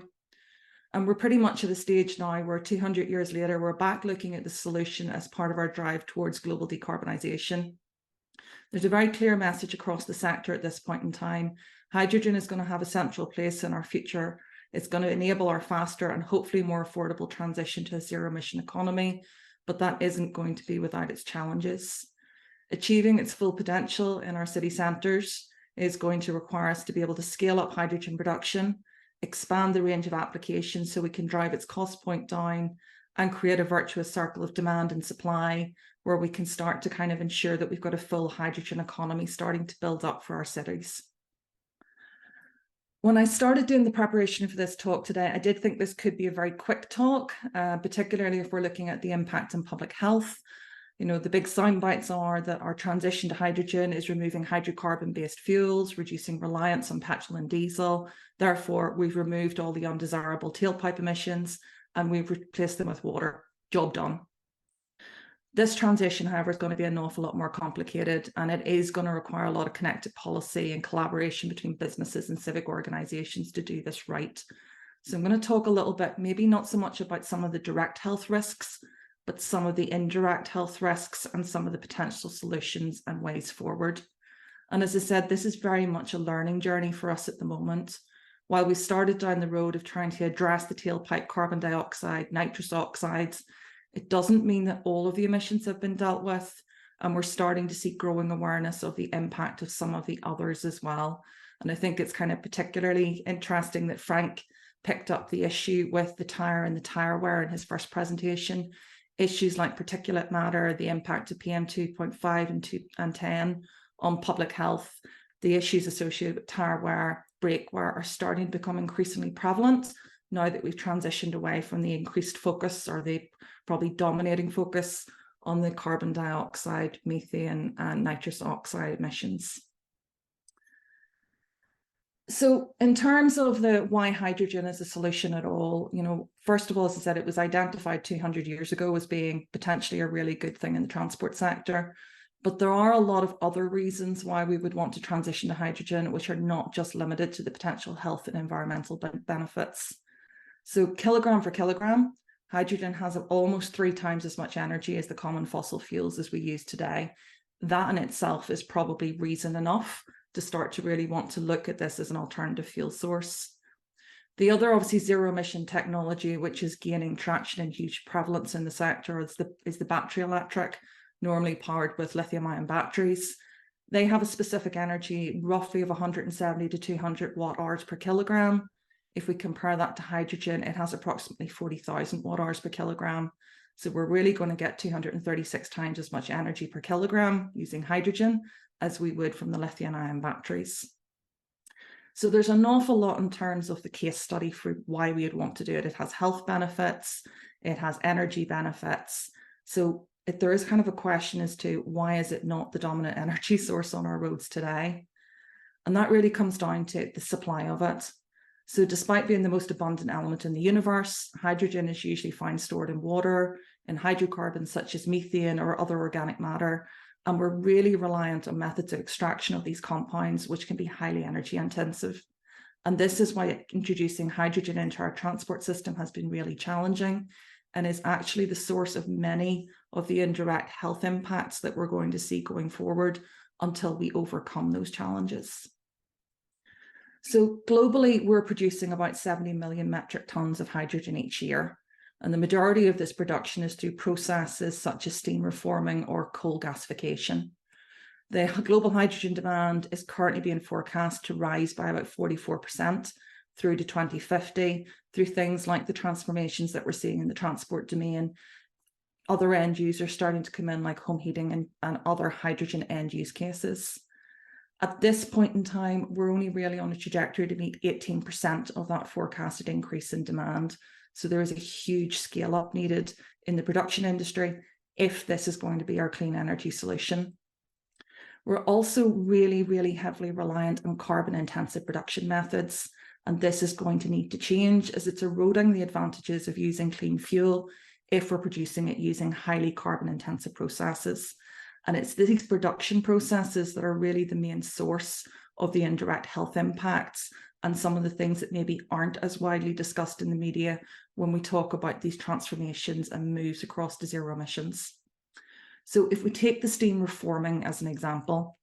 And we're pretty much at the stage now where 200 years later, we're back looking at the solution as part of our drive towards global decarbonisation. There's a very clear message across the sector at this point in time. Hydrogen is going to have a central place in our future. It's going to enable our faster and hopefully more affordable transition to a zero-emission economy, but that isn't going to be without its challenges. Achieving its full potential in our city centres is going to require us to be able to scale up hydrogen production, expand the range of applications so we can drive its cost point down, and create a virtuous circle of demand and supply where we can start to kind of ensure that we've got a full hydrogen economy starting to build up for our cities. When I started doing the preparation for this talk today, I did think this could be a very quick talk, particularly if we're looking at the impact on public health. You know, the big sound bites are that our transition to hydrogen is removing hydrocarbon-based fuels, reducing reliance on petrol and diesel. Therefore, we've removed all the undesirable tailpipe emissions and we've replaced them with water. Job done. This transition, however, is going to be an awful lot more complicated, and it is going to require a lot of connected policy and collaboration between businesses and civic organisations to do this right. So I'm going to talk a little bit, maybe not so much about some of the direct health risks, but some of the indirect health risks and some of the potential solutions and ways forward. And as I said, this is very much a learning journey for us at the moment. While we started down the road of trying to address the tailpipe carbon dioxide, nitrous oxides, it doesn't mean that all of the emissions have been dealt with, and we're starting to see growing awareness of the impact of some of the others as well. And I think it's kind of particularly interesting that Frank picked up the issue with the tyre and the tyre wear in his first presentation. Issues like particulate matter, the impact of PM 2.5 and 10 on public health, the issues associated with tyre wear, brake wear are starting to become increasingly prevalent now that we've transitioned away from the increased focus, or the probably dominating focus, on the carbon dioxide, methane and nitrous oxide emissions. So in terms of the why hydrogen is a solution at all, you know, first of all, as I said, it was identified 200 years ago as being potentially a really good thing in the transport sector. But there are a lot of other reasons why we would want to transition to hydrogen, which are not just limited to the potential health and environmental benefits. So kilogram for kilogram, hydrogen has almost 3 times as much energy as the common fossil fuels as we use today. That in itself is probably reason enough to start to really want to look at this as an alternative fuel source. The other, obviously, zero emission technology, which is gaining traction and huge prevalence in the sector, is the battery electric, normally powered with lithium-ion batteries. They have a specific energy roughly of 170 to 200 watt hours per kilogram. If we compare that to hydrogen, it has approximately 40,000 watt hours per kilogram. So we're really going to get 236 times as much energy per kilogram using hydrogen as we would from the lithium-ion batteries. So there's an awful lot in terms of the case study for why we would want to do it. It has health benefits, it has energy benefits. So if there is kind of a question as to why is it not the dominant energy source on our roads today? And that really comes down to the supply of it. So despite being the most abundant element in the universe, hydrogen is usually found stored in water, in hydrocarbons such as methane or other organic matter. And we're really reliant on methods of extraction of these compounds, which can be highly energy intensive. And this is why introducing hydrogen into our transport system has been really challenging. and is actually the source of many of the indirect health impacts that we're going to see going forward until we overcome those challenges. So globally, we're producing about 70 million metric tons of hydrogen each year. And the majority of this production is through processes such as steam reforming or coal gasification. The global hydrogen demand is currently being forecast to rise by about 44% through to 2050 through things like the transformations that we're seeing in the transport domain, other end users starting to come in like home heating and other hydrogen end use cases. At this point in time, we're only really on a trajectory to meet 18% of that forecasted increase in demand. So there is a huge scale up needed in the production industry if this is going to be our clean energy solution. We're also really, really heavily reliant on carbon intensive production methods. And this is going to need to change as it's eroding the advantages of using clean fuel if we're producing it using highly carbon intensive processes. And it's these production processes that are really the main source of the indirect health impacts and some of the things that maybe aren't as widely discussed in the media when we talk about these transformations and moves across to zero emissions. So if we take the steam reforming as an example,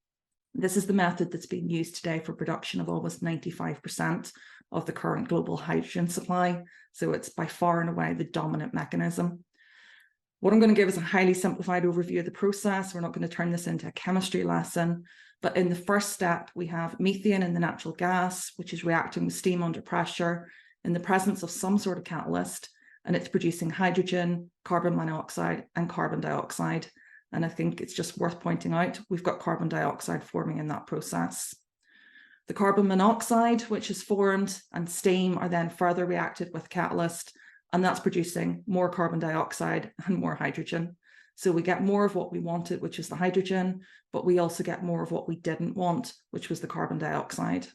this is the method that's being used today for production of almost 95% of the current global hydrogen supply. So it's by far and away the dominant mechanism. What I'm going to give is a highly simplified overview of the process. We're not going to turn this into a chemistry lesson, but in the first step, we have methane in the natural gas, which is reacting with steam under pressure in the presence of some sort of catalyst, and it's producing hydrogen, carbon monoxide, and carbon dioxide. And I think it's just worth pointing out, we've got carbon dioxide forming in that process. The carbon monoxide, which is formed, and steam are then further reacted with catalyst, and that's producing more carbon dioxide and more hydrogen. So we get more of what we wanted, which is the hydrogen, but we also get more of what we didn't want, which was the carbon dioxide.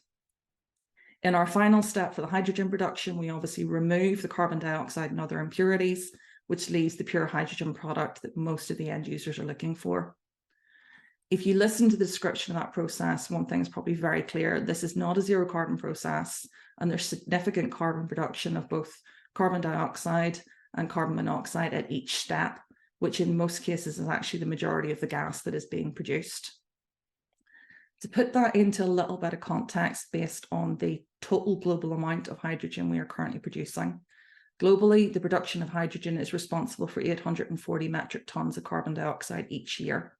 In our final step for the hydrogen production, we obviously remove the carbon dioxide and other impurities, which leaves the pure hydrogen product that most of the end users are looking for. If you listen to the description of that process, one thing is probably very clear. This is not a zero carbon process, and there's significant carbon production of both carbon dioxide and carbon monoxide at each step, which in most cases is actually the majority of the gas that is being produced. To put that into a little bit of context based on the total global amount of hydrogen we are currently producing, globally, the production of hydrogen is responsible for 840 metric tons of carbon dioxide each year.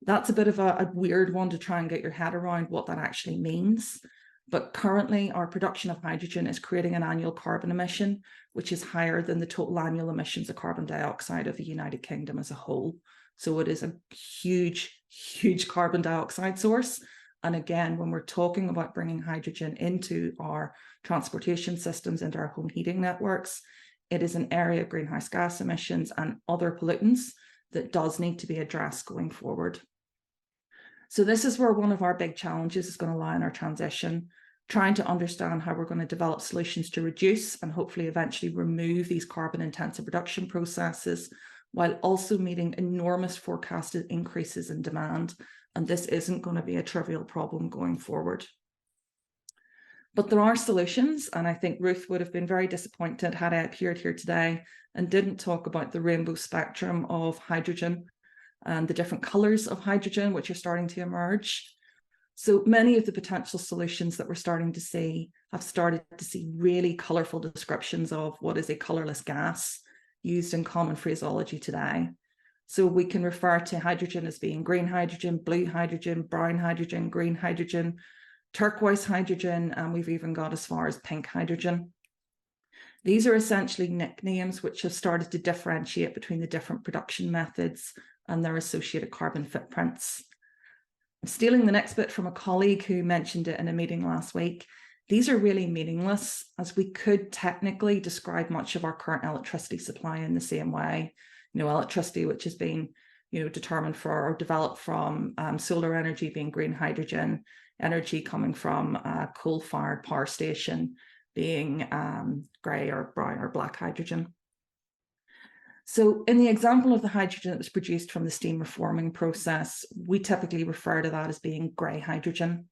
That's a bit of a weird one to try and get your head around what that actually means. But currently, our production of hydrogen is creating an annual carbon emission, which is higher than the total annual emissions of carbon dioxide of the United Kingdom as a whole. So it is a huge, huge carbon dioxide source. And again, when we're talking about bringing hydrogen into our transportation systems, into our home heating networks, it is an area of greenhouse gas emissions and other pollutants that does need to be addressed going forward. So this is where one of our big challenges is going to lie in our transition, trying to understand how we're going to develop solutions to reduce and hopefully eventually remove these carbon intensive production processes, while also meeting enormous forecasted increases in demand. And this isn't going to be a trivial problem going forward. But there are solutions, and I think Ruth would have been very disappointed had I appeared here today and didn't talk about the rainbow spectrum of hydrogen and the different colours of hydrogen which are starting to emerge. So many of the potential solutions that we're starting to see have started to see really colourful descriptions of what is a colourless gas used in common phraseology today. So we can refer to hydrogen as being green hydrogen, blue hydrogen, brown hydrogen, green hydrogen, turquoise hydrogen, and we've even got as far as pink hydrogen. These are essentially nicknames which have started to differentiate between the different production methods and their associated carbon footprints. I'm stealing the next bit from a colleague who mentioned it in a meeting last week. These are really meaningless, as we could technically describe much of our current electricity supply in the same way. Electricity which has been determined for or developed from solar energy being green hydrogen, energy coming from a coal-fired power station being grey or brown or black hydrogen. So in the example of the hydrogen that was produced from the steam reforming process, we typically refer to that as being grey hydrogen.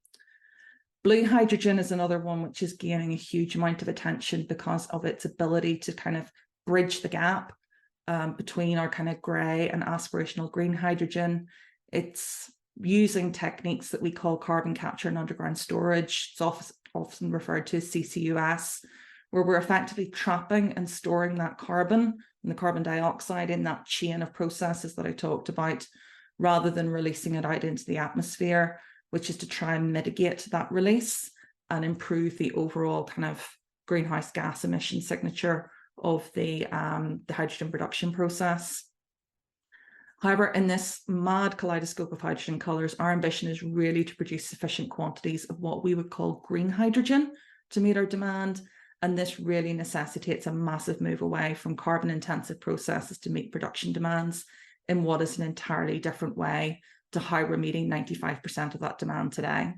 Blue hydrogen is another one which is gaining a huge amount of attention because of its ability to kind of bridge the gap between our kind of grey and aspirational green hydrogen. It's using techniques that we call carbon capture and underground storage. It's often referred to as CCUS, where we're effectively trapping and storing that carbon and the carbon dioxide in that chain of processes that I talked about, rather than releasing it out into the atmosphere, which is to try and mitigate that release and improve the overall kind of greenhouse gas emission signature of the hydrogen production process. However, in this mad kaleidoscope of hydrogen colours, our ambition is really to produce sufficient quantities of what we would call green hydrogen to meet our demand. And this really necessitates a massive move away from carbon intensive processes to meet production demands in what is an entirely different way to how we're meeting 95% of that demand today.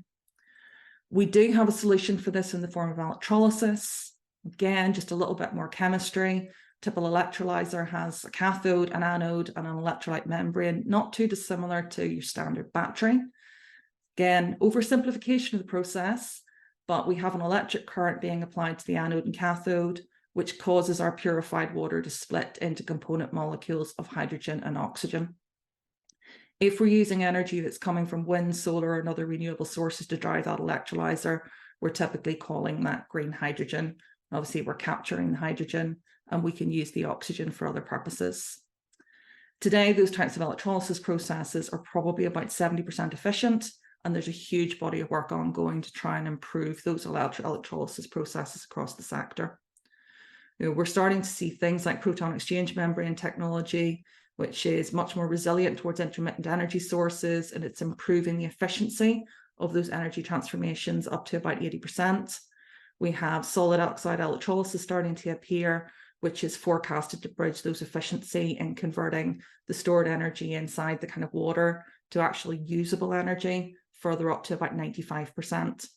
We do have a solution for this in the form of electrolysis. Again, just a little bit more chemistry. Typical electrolyzer has a cathode, an anode, and an electrolyte membrane, not too dissimilar to your standard battery. Again, oversimplification of the process, but we have an electric current being applied to the anode and cathode, which causes our purified water to split into component molecules of hydrogen and oxygen. If we're using energy that's coming from wind, solar, and other renewable sources to drive that electrolyzer, we're typically calling that green hydrogen. Obviously, we're capturing the hydrogen and we can use the oxygen for other purposes. Today, those types of electrolysis processes are probably about 70% efficient, and there's a huge body of work ongoing to try and improve those electrolysis processes across the sector. We're starting to see things like proton exchange membrane technology, which is much more resilient towards intermittent energy sources, and it's improving the efficiency of those energy transformations up to about 80%. We have solid oxide electrolysis starting to appear, which is forecasted to bridge those efficiency in converting the stored energy inside the kind of water to actually usable energy, further up to about 95%.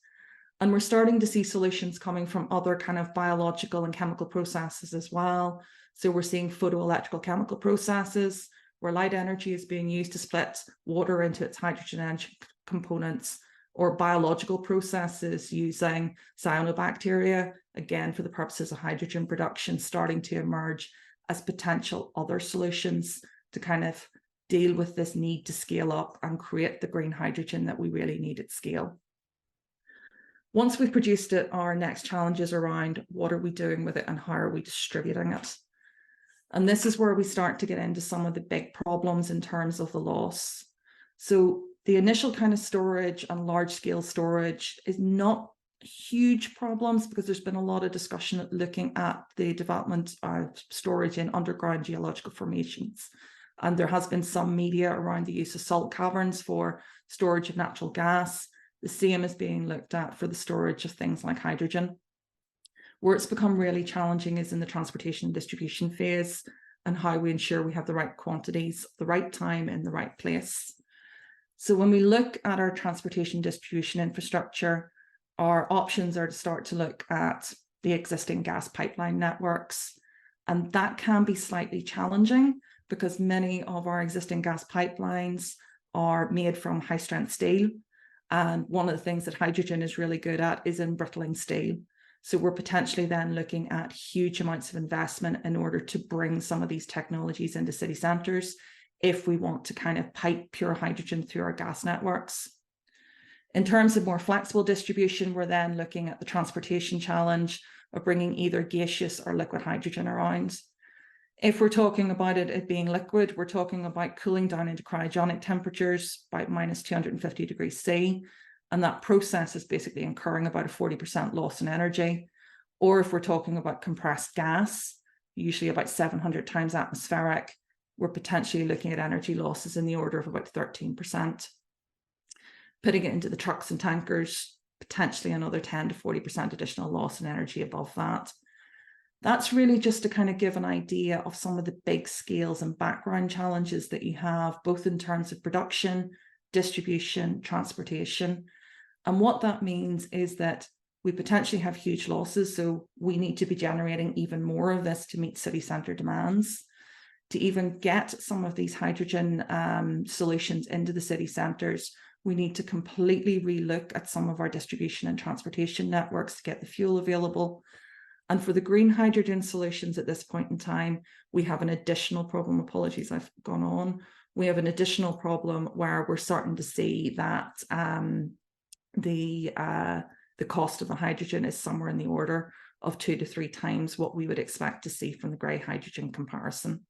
And we're starting to see solutions coming from other kind of biological and chemical processes as well. So we're seeing photoelectrical chemical processes where light energy is being used to split water into its hydrogen energy components, or biological processes using cyanobacteria, again, for the purposes of hydrogen production, starting to emerge as potential other solutions to kind of deal with this need to scale up and create the green hydrogen that we really need at scale. Once we've produced it, our next challenge is around what are we doing with it and how are we distributing it? And this is where we start to get into some of the big problems in terms of the loss. So the initial kind of storage and large scale storage is not huge problems, because there's been a lot of discussion looking at the development of storage in underground geological formations. And there has been some media around the use of salt caverns for storage of natural gas. The same is being looked at for the storage of things like hydrogen. Where it's become really challenging is in the transportation and distribution phase, and how we ensure we have the right quantities, the right time, in the right place. So when we look at our transportation distribution infrastructure, our options are to start to look at the existing gas pipeline networks. And that can be slightly challenging because many of our existing gas pipelines are made from high strength steel. And one of the things that hydrogen is really good at is embrittling steel. So we're potentially then looking at huge amounts of investment in order to bring some of these technologies into city centres if we want to kind of pipe pure hydrogen through our gas networks. In terms of more flexible distribution, we're then looking at the transportation challenge of bringing either gaseous or liquid hydrogen around. If we're talking about it being liquid, we're talking about cooling down into cryogenic temperatures, about minus 250 degrees C. And that process is basically incurring about a 40% loss in energy. Or if we're talking about compressed gas, usually about 700 times atmospheric, we're potentially looking at energy losses in the order of about 13%. Putting it into the trucks and tankers, potentially another 10 to 40% additional loss in energy above that. That's really just to kind of give an idea of some of the big scales and background challenges that you have, both in terms of production, distribution, transportation. And what that means is that we potentially have huge losses. So we need to be generating even more of this to meet city centre demands. To even get some of these hydrogen solutions into the city centres, we need to completely relook at some of our distribution and transportation networks to get the fuel available. And for the green hydrogen solutions at this point in time, we have an additional problem. Apologies, I've gone on. We have an additional problem where we're starting to see that the cost of the hydrogen is somewhere in the order of 2 to 3 times what we would expect to see from the grey hydrogen comparison.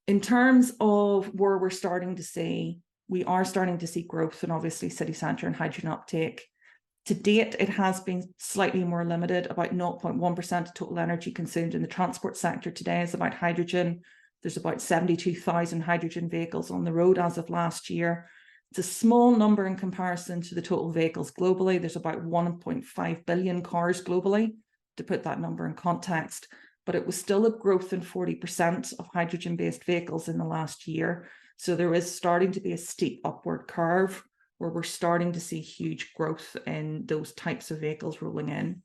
In terms of where we're starting to see, we are starting to see growth in obviously city centre and hydrogen uptake. To date, it has been slightly more limited. About 0.1% of total energy consumed in the transport sector today is about hydrogen. There's about 72,000 hydrogen vehicles on the road as of last year. It's a small number in comparison to the total vehicles globally. There's about 1.5 billion cars globally, to put that number in context. But it was still a growth in 40% of hydrogen-based vehicles in the last year. So there is starting to be a steep upward curve where we're starting to see huge growth in those types of vehicles rolling in.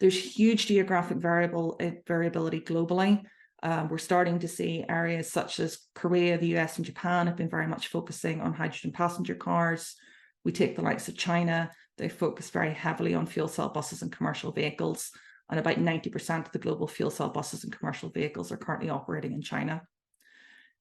There's huge geographic variability globally. We're starting to see areas such as Korea, the US, and Japan have been very much focusing on hydrogen passenger cars. We take the likes of China, they focus very heavily on fuel cell buses and commercial vehicles, and about 90% of the global fuel cell buses and commercial vehicles are currently operating in China.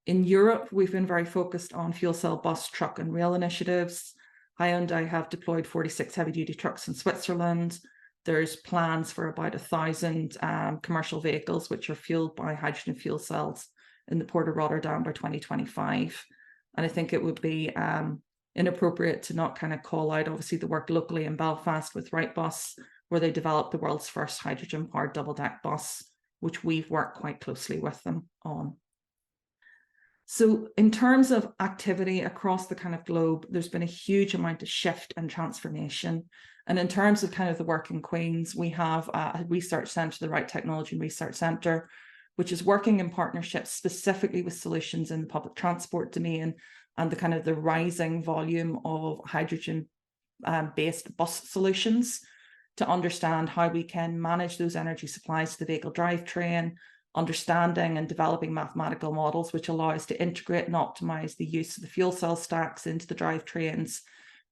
In Europe, we've been very focused on fuel cell bus, truck, and rail initiatives. Hyundai have deployed 46 heavy-duty trucks in Switzerland. There's plans for about 1,000 commercial vehicles which are fueled by hydrogen fuel cells in the Port of Rotterdam by 2025. And I think it would be inappropriate to not kind of call out, obviously, the work locally in Belfast with Wrightbus, where they developed the world's first hydrogen-powered double-deck bus, which we've worked quite closely with them on. So in terms of activity across the kind of globe, there's been a huge amount of shift and transformation. And in terms of kind of the work in Queen's, we have a research centre, the Right Technology and Research Centre, which is working in partnership specifically with solutions in the public transport domain and the kind of the rising volume of hydrogen-based bus solutions to understand how we can manage those energy supplies to the vehicle drivetrain, understanding and developing mathematical models which allow us to integrate and optimize the use of the fuel cell stacks into the drivetrains,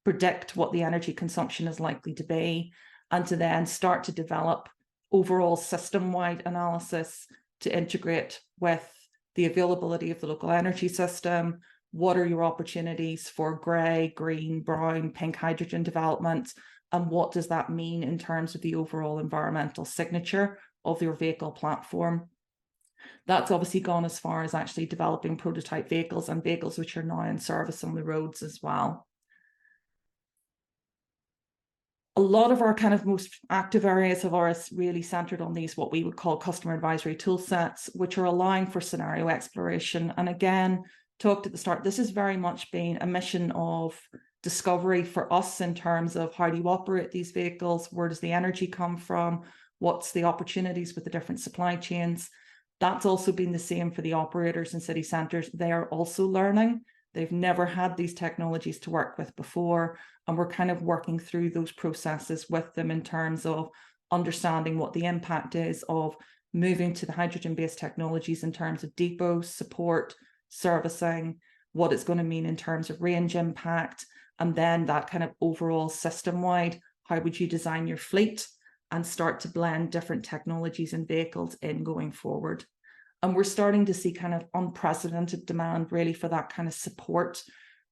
predict what the energy consumption is likely to be, and to then start to develop overall system-wide analysis to integrate with the availability of the local energy system. What are your opportunities for grey, green, brown, pink hydrogen development? And what does that mean in terms of the overall environmental signature of your vehicle platform? That's obviously gone as far as actually developing prototype vehicles and vehicles which are now in service on the roads as well. A lot of our kind of most active areas of ours really centered on these, what we would call customer advisory tool sets, which are allowing for scenario exploration. And again, talked at the start, this has very much been a mission of discovery for us in terms of how do you operate these vehicles, where does the energy come from, what's the opportunities with the different supply chains. That's also been the same for the operators in city centres. They are also learning. They've never had these technologies to work with before, and we're kind of working through those processes with them in terms of understanding what the impact is of moving to the hydrogen-based technologies in terms of depots, support, servicing, what it's going to mean in terms of range impact, and then that kind of overall system-wide, how would you design your fleet and start to blend different technologies and vehicles in going forward. And we're starting to see kind of unprecedented demand really for that kind of support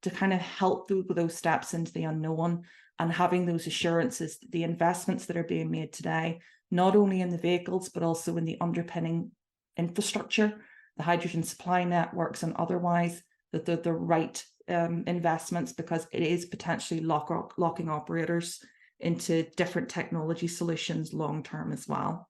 to kind of help those steps into the unknown and having those assurances that the investments that are being made today, not only in the vehicles, but also in the underpinning infrastructure, the hydrogen supply networks and otherwise, that they're the right investments, because it is potentially locking operators into different technology solutions long-term as well.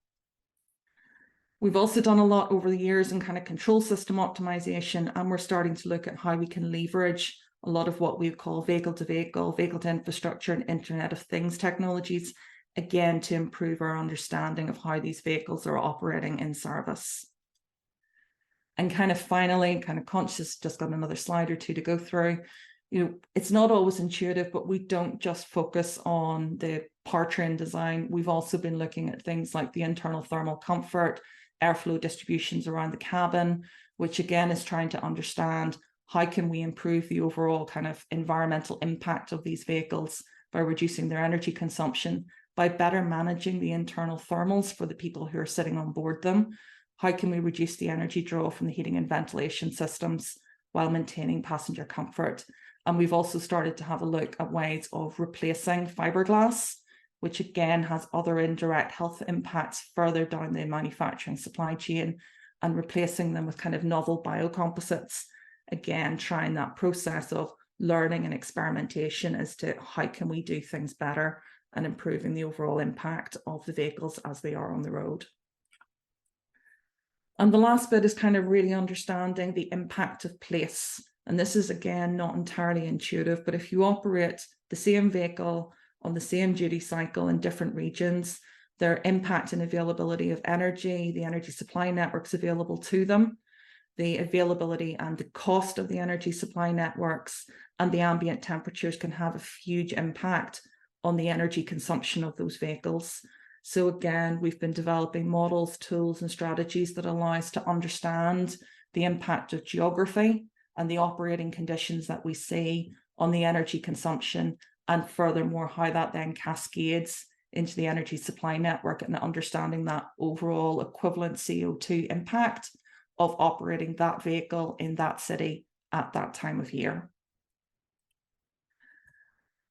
We've also done a lot over the years in kind of control system optimization, and we're starting to look at how we can leverage a lot of what we call vehicle-to-vehicle, vehicle-to-infrastructure and Internet of Things technologies, again, to improve our understanding of how these vehicles are operating in service. And kind of finally, kind of conscious, just got another slide or two to go through. You know, it's not always intuitive, but we don't just focus on the powertrain design. We've also been looking at things like the internal thermal comfort, airflow distributions around the cabin, which again is trying to understand how can we improve the overall kind of environmental impact of these vehicles by reducing their energy consumption by better managing the internal thermals for the people who are sitting on board them. How can we reduce the energy draw from the heating and ventilation systems while maintaining passenger comfort? And we've also started to have a look at ways of replacing fiberglass, which again has other indirect health impacts further down the manufacturing supply chain, and replacing them with kind of novel biocomposites. Again, trying that process of learning and experimentation as to how can we do things better and improving the overall impact of the vehicles as they are on the road. And the last bit is kind of really understanding the impact of place. And this is, again, not entirely intuitive, but if you operate the same vehicle on the same duty cycle in different regions, their impact and availability of energy, the energy supply networks available to them, the availability and the cost of the energy supply networks, and the ambient temperatures can have a huge impact on the energy consumption of those vehicles. So again, we've been developing models, tools, and strategies that allow us to understand the impact of geography and the operating conditions that we see on the energy consumption, and furthermore, how that then cascades into the energy supply network, and understanding that overall equivalent CO2 impact of operating that vehicle in that city at that time of year.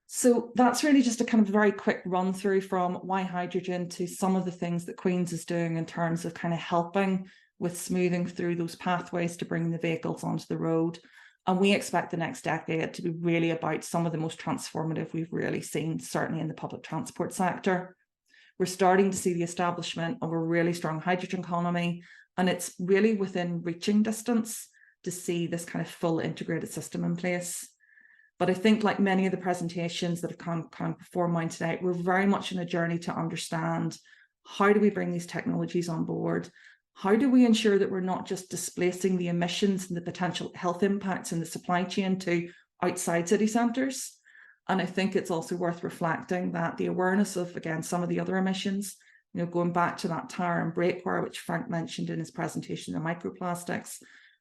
So that's really just a kind of very quick run through from why hydrogen to some of the things that Queen's is doing in terms of kind of helping with smoothing through those pathways to bring the vehicles onto the road. And we expect the next decade to be really about some of the most transformative we've really seen, certainly in the public transport sector. We're starting to see the establishment of a really strong hydrogen economy, and it's really within reaching distance to see this kind of full integrated system in place. But I think, like many of the presentations that have come before mine today, we're very much on a journey to understand, how do we bring these technologies on board? How do we ensure that we're not just displacing the emissions and the potential health impacts in the supply chain to outside city centres? And I think it's also worth reflecting that the awareness of, again, some of the other emissions, you know, going back to that tire and brake wear, which Frank mentioned in his presentation, the microplastics,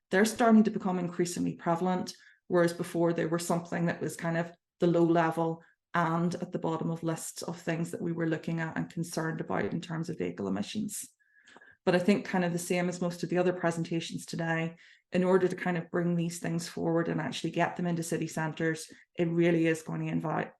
they're starting to become increasingly prevalent, whereas before they were something that was kind of the low level and at the bottom of lists of things that we were looking at and concerned about in terms of vehicle emissions. But I think kind of the same as most of the other presentations today, in order to kind of bring these things forward and actually get them into city centres, it really is going to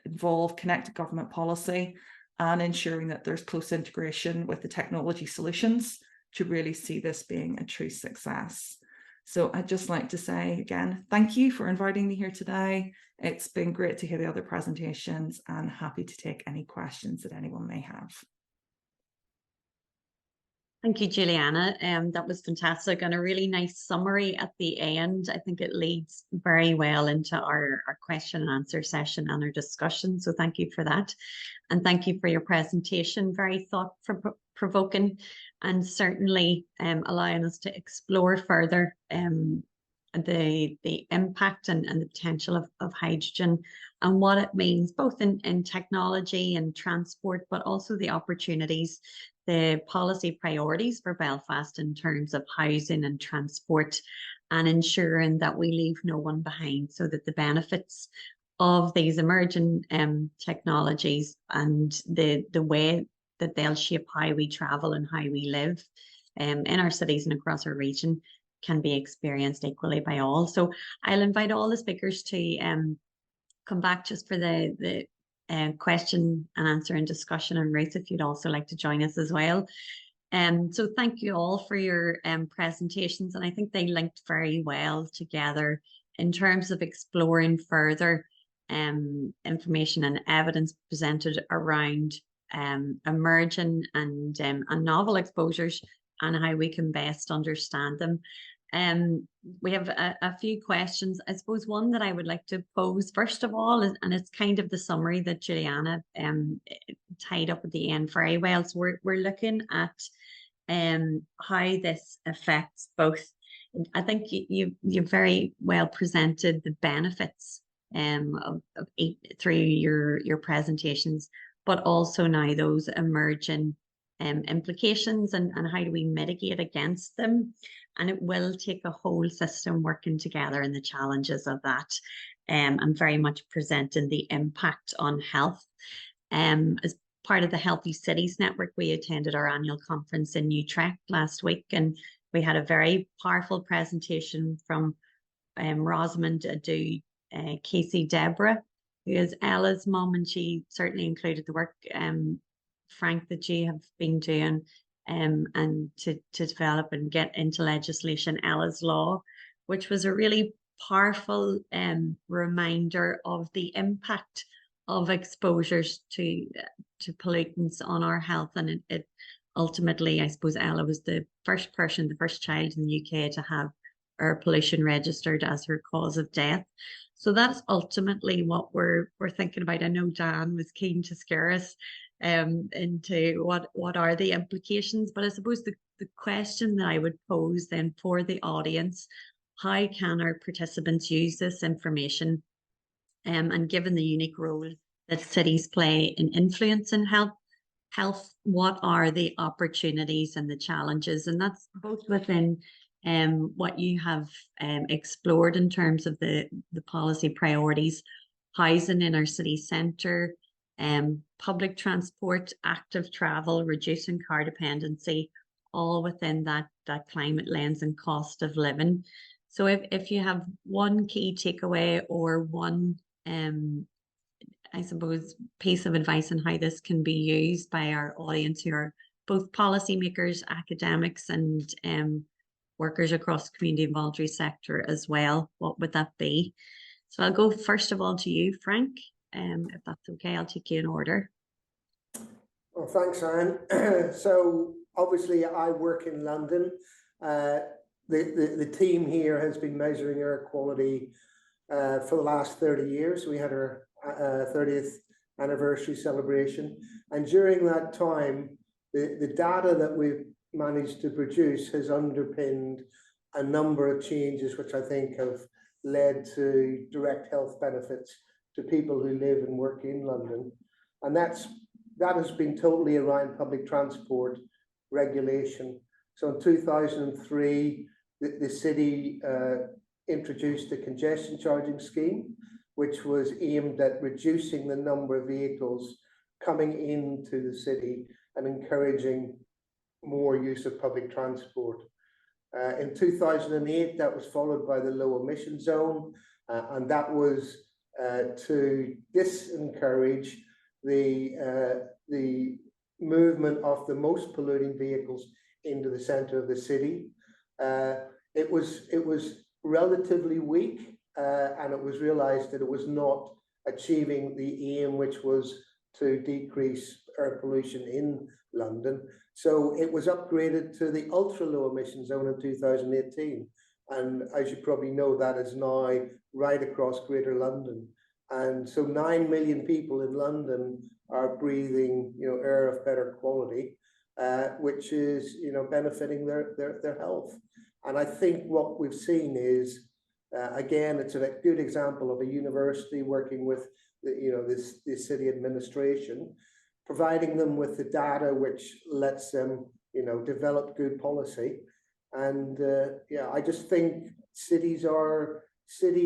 involve connected government policy and ensuring that there's close integration with the technology solutions to really see this being a true success. So I'd just like to say again, thank you for inviting me here today. It's been great to hear the other presentations, and happy to take any questions that anyone may have. Thank you, Juliana. That was fantastic, and a really nice summary at the end. I think it leads very well into our question and answer session and our discussion. So thank you for that. And thank you for your presentation. Very thought-provoking, and certainly allowing us to explore further the impact and the potential of hydrogen and what it means both in technology and transport, but also the opportunities, the policy priorities for Belfast in terms of housing and transport, and ensuring that we leave no one behind, so that the benefits of these emerging technologies and the way that they'll shape how we travel and how we live in our cities and across our region can be experienced equally by all. So I'll invite all the speakers to come back just for the question and answer and discussion. And Ruth, if you'd also like to join us as well. So thank you all for your presentations, and I think they linked very well together in terms of exploring further information and evidence presented around emerging and novel exposures and how we can best understand them. We have a few questions. I suppose one that I would like to pose first of all is, and it's kind of the summary that Juliana tied up at the end very well. So we're looking at how this affects both. I think you very well presented the benefits through your presentations, but also now those emerging implications and how do we mitigate against them. And it will take a whole system working together and the challenges of that, and very much presenting the impact on health. As part of the Healthy Cities Network, we attended our annual conference in Utrecht last week, and we had a very powerful presentation from Rosamond Adu Casey Deborah, who is Ella's mum, and she certainly included the work, Frank, that you have been doing and to develop and get into legislation Ella's Law, which was a really powerful reminder of the impact of exposures to pollutants on our health. And it ultimately, I suppose Ella was the first person, the first child in the UK to have air pollution registered as her cause of death. So that's ultimately what we're thinking about. I know Dan was keen to scare us into what are the implications, but I suppose the question that I would pose then for the audience, how can our participants use this information, and given the unique role that cities play in influencing health, what are the opportunities and the challenges? And that's both within what you have explored in terms of the policy priorities, housing in our city centre, public transport, active travel, reducing car dependency, all within that climate lens and cost of living. So if you have one key takeaway or one, I suppose, piece of advice on how this can be used by our audience, who are both policymakers, academics, and workers across the community and voluntary sector as well, what would that be? So I'll go first of all to you, Frank, if that's okay. I'll take you in order. Well, thanks, Anne. So obviously I work in London. The team here has been measuring air quality for the last 30 years. We had our 30th anniversary celebration. And during that time, the data that we've managed to produce has underpinned a number of changes which I think have led to direct health benefits to people who live and work in London. And that has been totally around public transport regulation. So in 2003, the city introduced a congestion charging scheme, which was aimed at reducing the number of vehicles coming into the city and encouraging more use of public transport. In 2008, that was followed by the low emission zone, and that was to disencourage the movement of the most polluting vehicles into the center of the city. It was relatively weak, and it was realized that it was not achieving the aim, which was to decrease air pollution in London. So it was upgraded to the ultra low emission zone in 2018. And as you probably know, that is now right across Greater London. And so 9 million people in London are breathing, air of better quality, which is, benefiting their health. And I think what we've seen is, again, it's a good example of a university working with this city administration, providing them with the data which lets them, develop good policy. And I just think city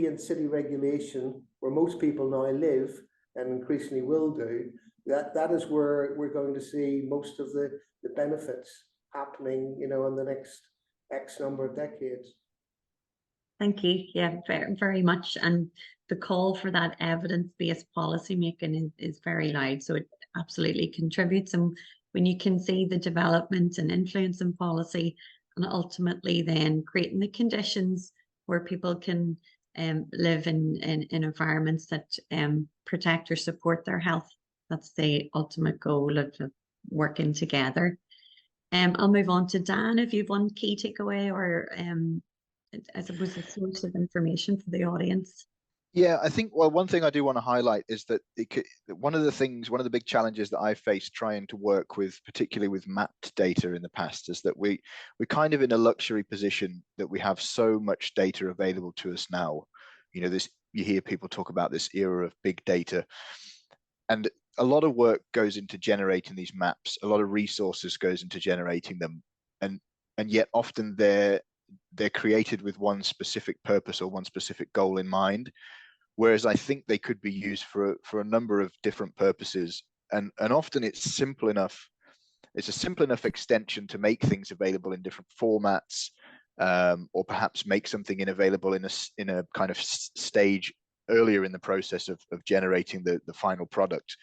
and city regulation, where most people now live and increasingly will do, that is where we're going to see most of the benefits happening, in the next X number of decades. Thank you. Yeah, very, very much. And the call for that evidence-based policy making is very loud. So it absolutely contributes. And when you can see the development and influence in policy, and ultimately then creating the conditions where people can live in environments that protect or support their health, that's the ultimate goal of working together. I'll move on to Dan, if you've one key takeaway or I suppose a source of information for the audience. Yeah, I think, well, one thing I do want to highlight is that one of the big challenges that I faced trying to work with, particularly with mapped data in the past, is that we're kind of in a luxury position that we have so much data available to us now. You hear people talk about this era of big data, and a lot of work goes into generating these maps. A lot of resources goes into generating them, and yet often they're created with one specific purpose or one specific goal in mind. Whereas I think they could be used for a number of different purposes, and often it's simple enough. It's a simple enough extension to make things available in different formats, or perhaps make something available in a kind of stage earlier in the process of generating the final product.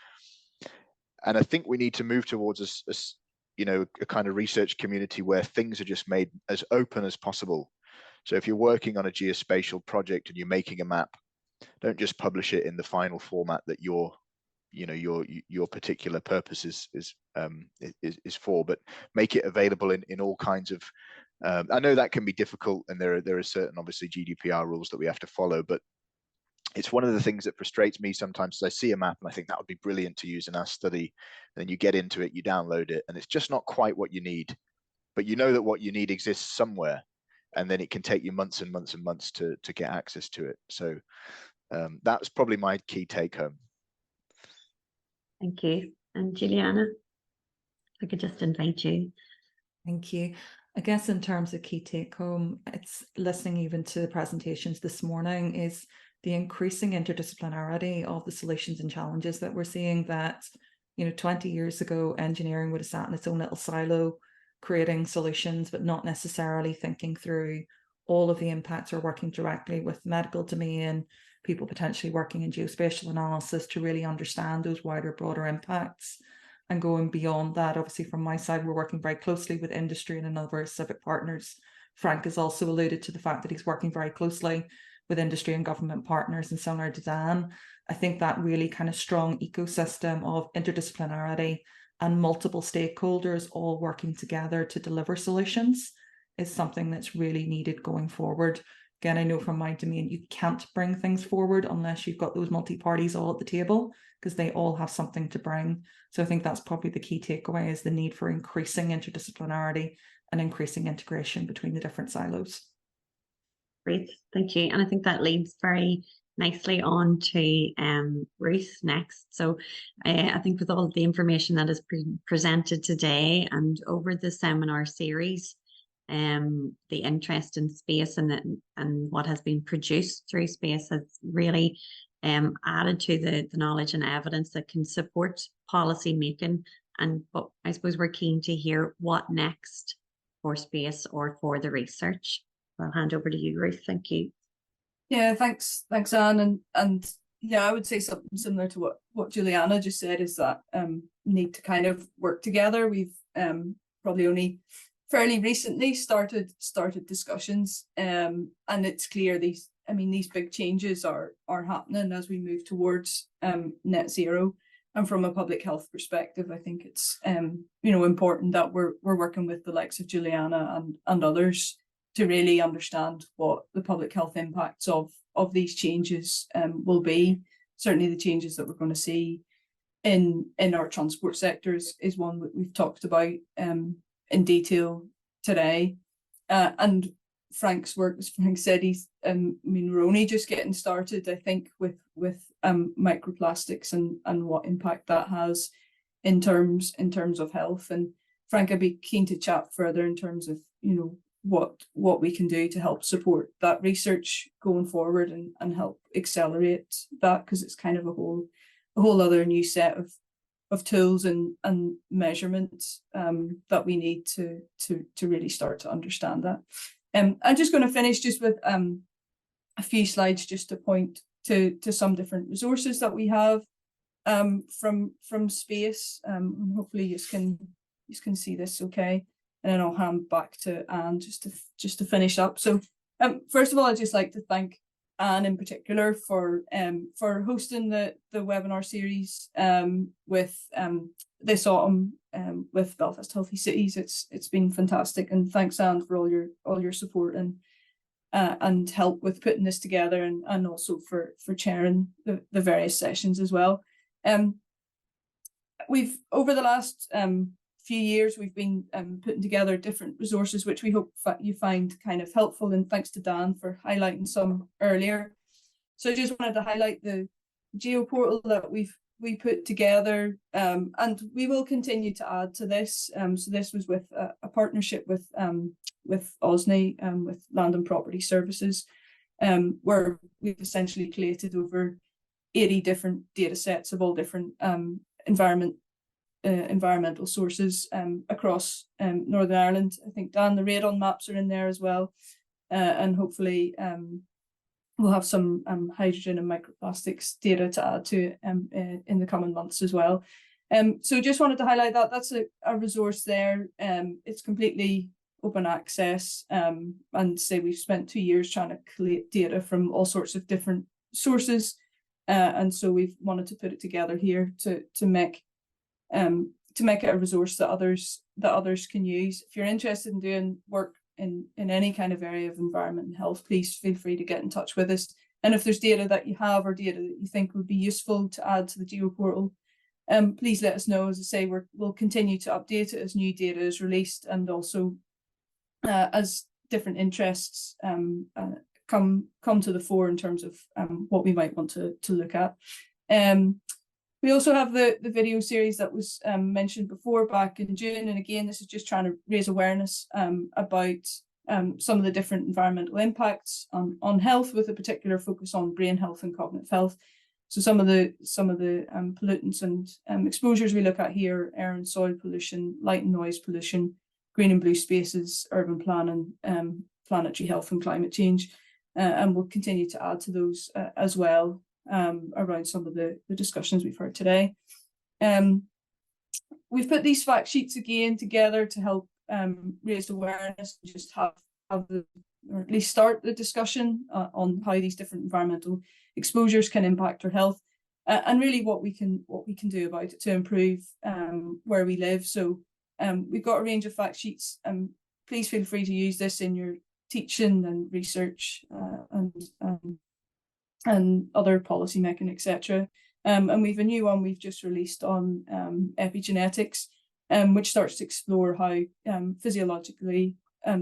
And I think we need to move towards a kind of research community where things are just made as open as possible. So if you're working on a geospatial project and you're making a map, don't just publish it in the final format that your particular purpose is for, but make it available in all kinds of. I know that can be difficult, and there are certain obviously GDPR rules that we have to follow, but it's one of the things that frustrates me sometimes. I see a map and I think that would be brilliant to use in our study. And then you get into it, you download it, and it's just not quite what you need. But you know that what you need exists somewhere, and then it can take you months and months and months to get access to it. So that's probably my key take home. Thank you. And Juliana, if I could just invite you. Thank you. I guess in terms of key take home, it's listening even to the presentations this morning, is the increasing interdisciplinarity of the solutions and challenges that we're seeing. That, 20 years ago, engineering would have sat in its own little silo, creating solutions, but not necessarily thinking through all of the impacts, or working directly with the medical domain, people potentially working in geospatial analysis to really understand those wider, broader impacts. And going beyond that, obviously from my side, we're working very closely with industry and another civic partners. Frank has also alluded to the fact that he's working very closely with industry and government partners, and similar to Dan. I think that really kind of strong ecosystem of interdisciplinarity and multiple stakeholders all working together to deliver solutions is something that's really needed going forward. Again, I know from my domain, you can't bring things forward unless you've got those multi-parties all at the table, because they all have something to bring. So I think that's probably the key takeaway, is the need for increasing interdisciplinarity and increasing integration between the different silos. Great, thank you. And I think that leads very nicely on to Ruth next. So I think with all of the information that is presented today and over the seminar series, the interest in space and what has been produced through space has really added to the knowledge and evidence that can support policy making. But I suppose we're keen to hear what next for space or for the research. I'll hand over to you, Ruth. Thank you. Yeah, thanks, Anne. And yeah, I would say something similar to what Juliana just said, is that need to kind of work together. We've probably only fairly recently started discussions, and it's clear these big changes are happening as we move towards net zero. And from a public health perspective, I think it's important that we're working with the likes of Juliana and others to really understand what the public health impacts of these changes will be. Certainly the changes that we're going to see in our transport sectors is one that we've talked about in detail today. And Frank's work, as Frank said, we're only just getting started, I think, with microplastics and what impact that has in terms of health. And Frank, I'd be keen to chat further in terms of what we can do to help support that research going forward and help accelerate that, because it's kind of a whole other new set of tools and measurements that we need to really start to understand that. I'm just going to finish just with a few slides just to point to some different resources that we have from space. And hopefully you can see this okay. And then I'll hand back to Anne just to finish up. So first of all, I'd just like to thank Anne in particular for hosting the webinar series with this autumn with Belfast Healthy Cities. It's been fantastic, and thanks, Anne, for all your support and help with putting this together, and also for chairing the various sessions as well. We've over the last few years, we've been putting together different resources which we hope you find kind of helpful, and thanks to Dan for highlighting some earlier. So I just wanted to highlight the geoportal that we put together, and we will continue to add to this. So this was with a partnership with OSNI, with Land and Property Services, where we've essentially collated over 80 different data sets of all different environmental sources across Northern Ireland. I think, Dan, the radon maps are in there as well, and hopefully we'll have some hydrogen and microplastics data to add to in the coming months as well. So just wanted to highlight that that's a resource there. It's completely open access, and say we've spent 2 years trying to collate data from all sorts of different sources, and so we've wanted to put it together here to make it a resource that others can use. If you're interested in doing work in any kind of area of environment and health, please feel free to get in touch with us. And if there's data that you have or data that you think would be useful to add to the GeoPortal, please let us know. As I say, we'll continue to update it as new data is released, and also as different interests come to the fore in terms of what we might want to look at. We also have the video series that was mentioned before back in June, and again, this is just trying to raise awareness about some of the different environmental impacts on health, with a particular focus on brain health and cognitive health. So some of the pollutants and exposures we look at here: air and soil pollution, light and noise pollution, green and blue spaces, urban planning, planetary health and climate change, and we'll continue to add to those as well. Around some of the discussions we've heard today. We've put these fact sheets again together to help raise awareness, and just have or at least start the discussion on how these different environmental exposures can impact our health, and really what we can do about it to improve where we live. So we've got a range of fact sheets, and please feel free to use this in your teaching and research and other policy making, etc. And we've a new one we've just released on epigenetics, which starts to explore how physiologically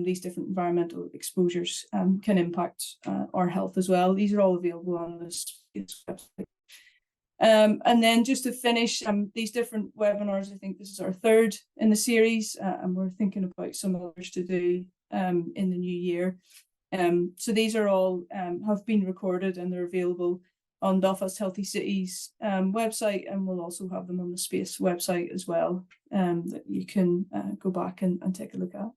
these different environmental exposures can impact our health as well. These are all available on this website. And then just to finish, these different webinars, I think this is our third in the series, and we're thinking about some others to do in the new year. So these are all have been recorded, and they're available on Belfast Healthy Cities website, and we'll also have them on the Space website as well, that you can go back and take a look at.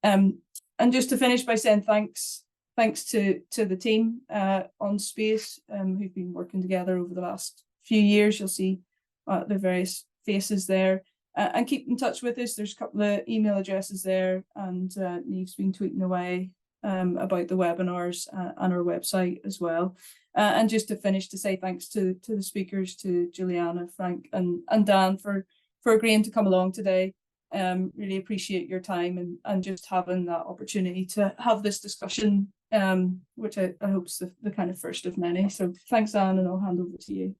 And just to finish by saying thanks to the team on Space, who've been working together over the last few years. You'll see the various faces there. And keep in touch with us. There's a couple of email addresses there, and Neve's been tweeting away about the webinars on our website as well. And just to finish, to say thanks to the speakers, to Juliana, Frank and Dan for agreeing to come along today. Really appreciate your time and just having that opportunity to have this discussion, which I hope is the kind of first of many. So thanks, Anne, and I'll hand over to you.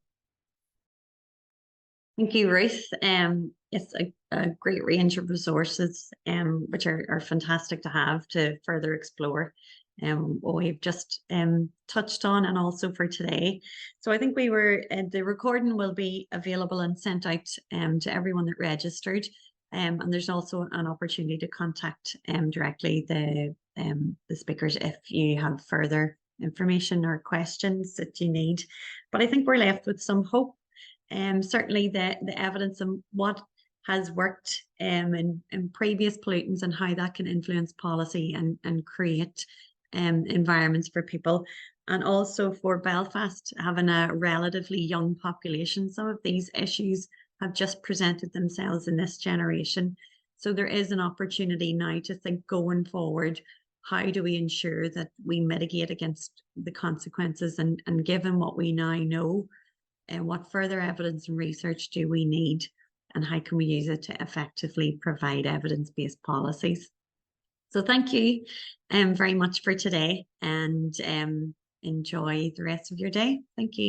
Thank you, Ruth. It's a great range of resources, which are fantastic to have to further explore what we've just touched on, and also for today. So I think the recording will be available and sent out to everyone that registered, and there's also an opportunity to contact directly the speakers if you have further information or questions that you need. But I think we're left with some hope. Certainly the evidence and what has worked in previous pollutants, and how that can influence policy and create environments for people. And also for Belfast, having a relatively young population, some of these issues have just presented themselves in this generation. So there is an opportunity now to think going forward, how do we ensure that we mitigate against the consequences, and given what we now know, and what further evidence and research do we need, and how can we use it to effectively provide evidence-based policies? So thank you very much for today, and enjoy the rest of your day. Thank you.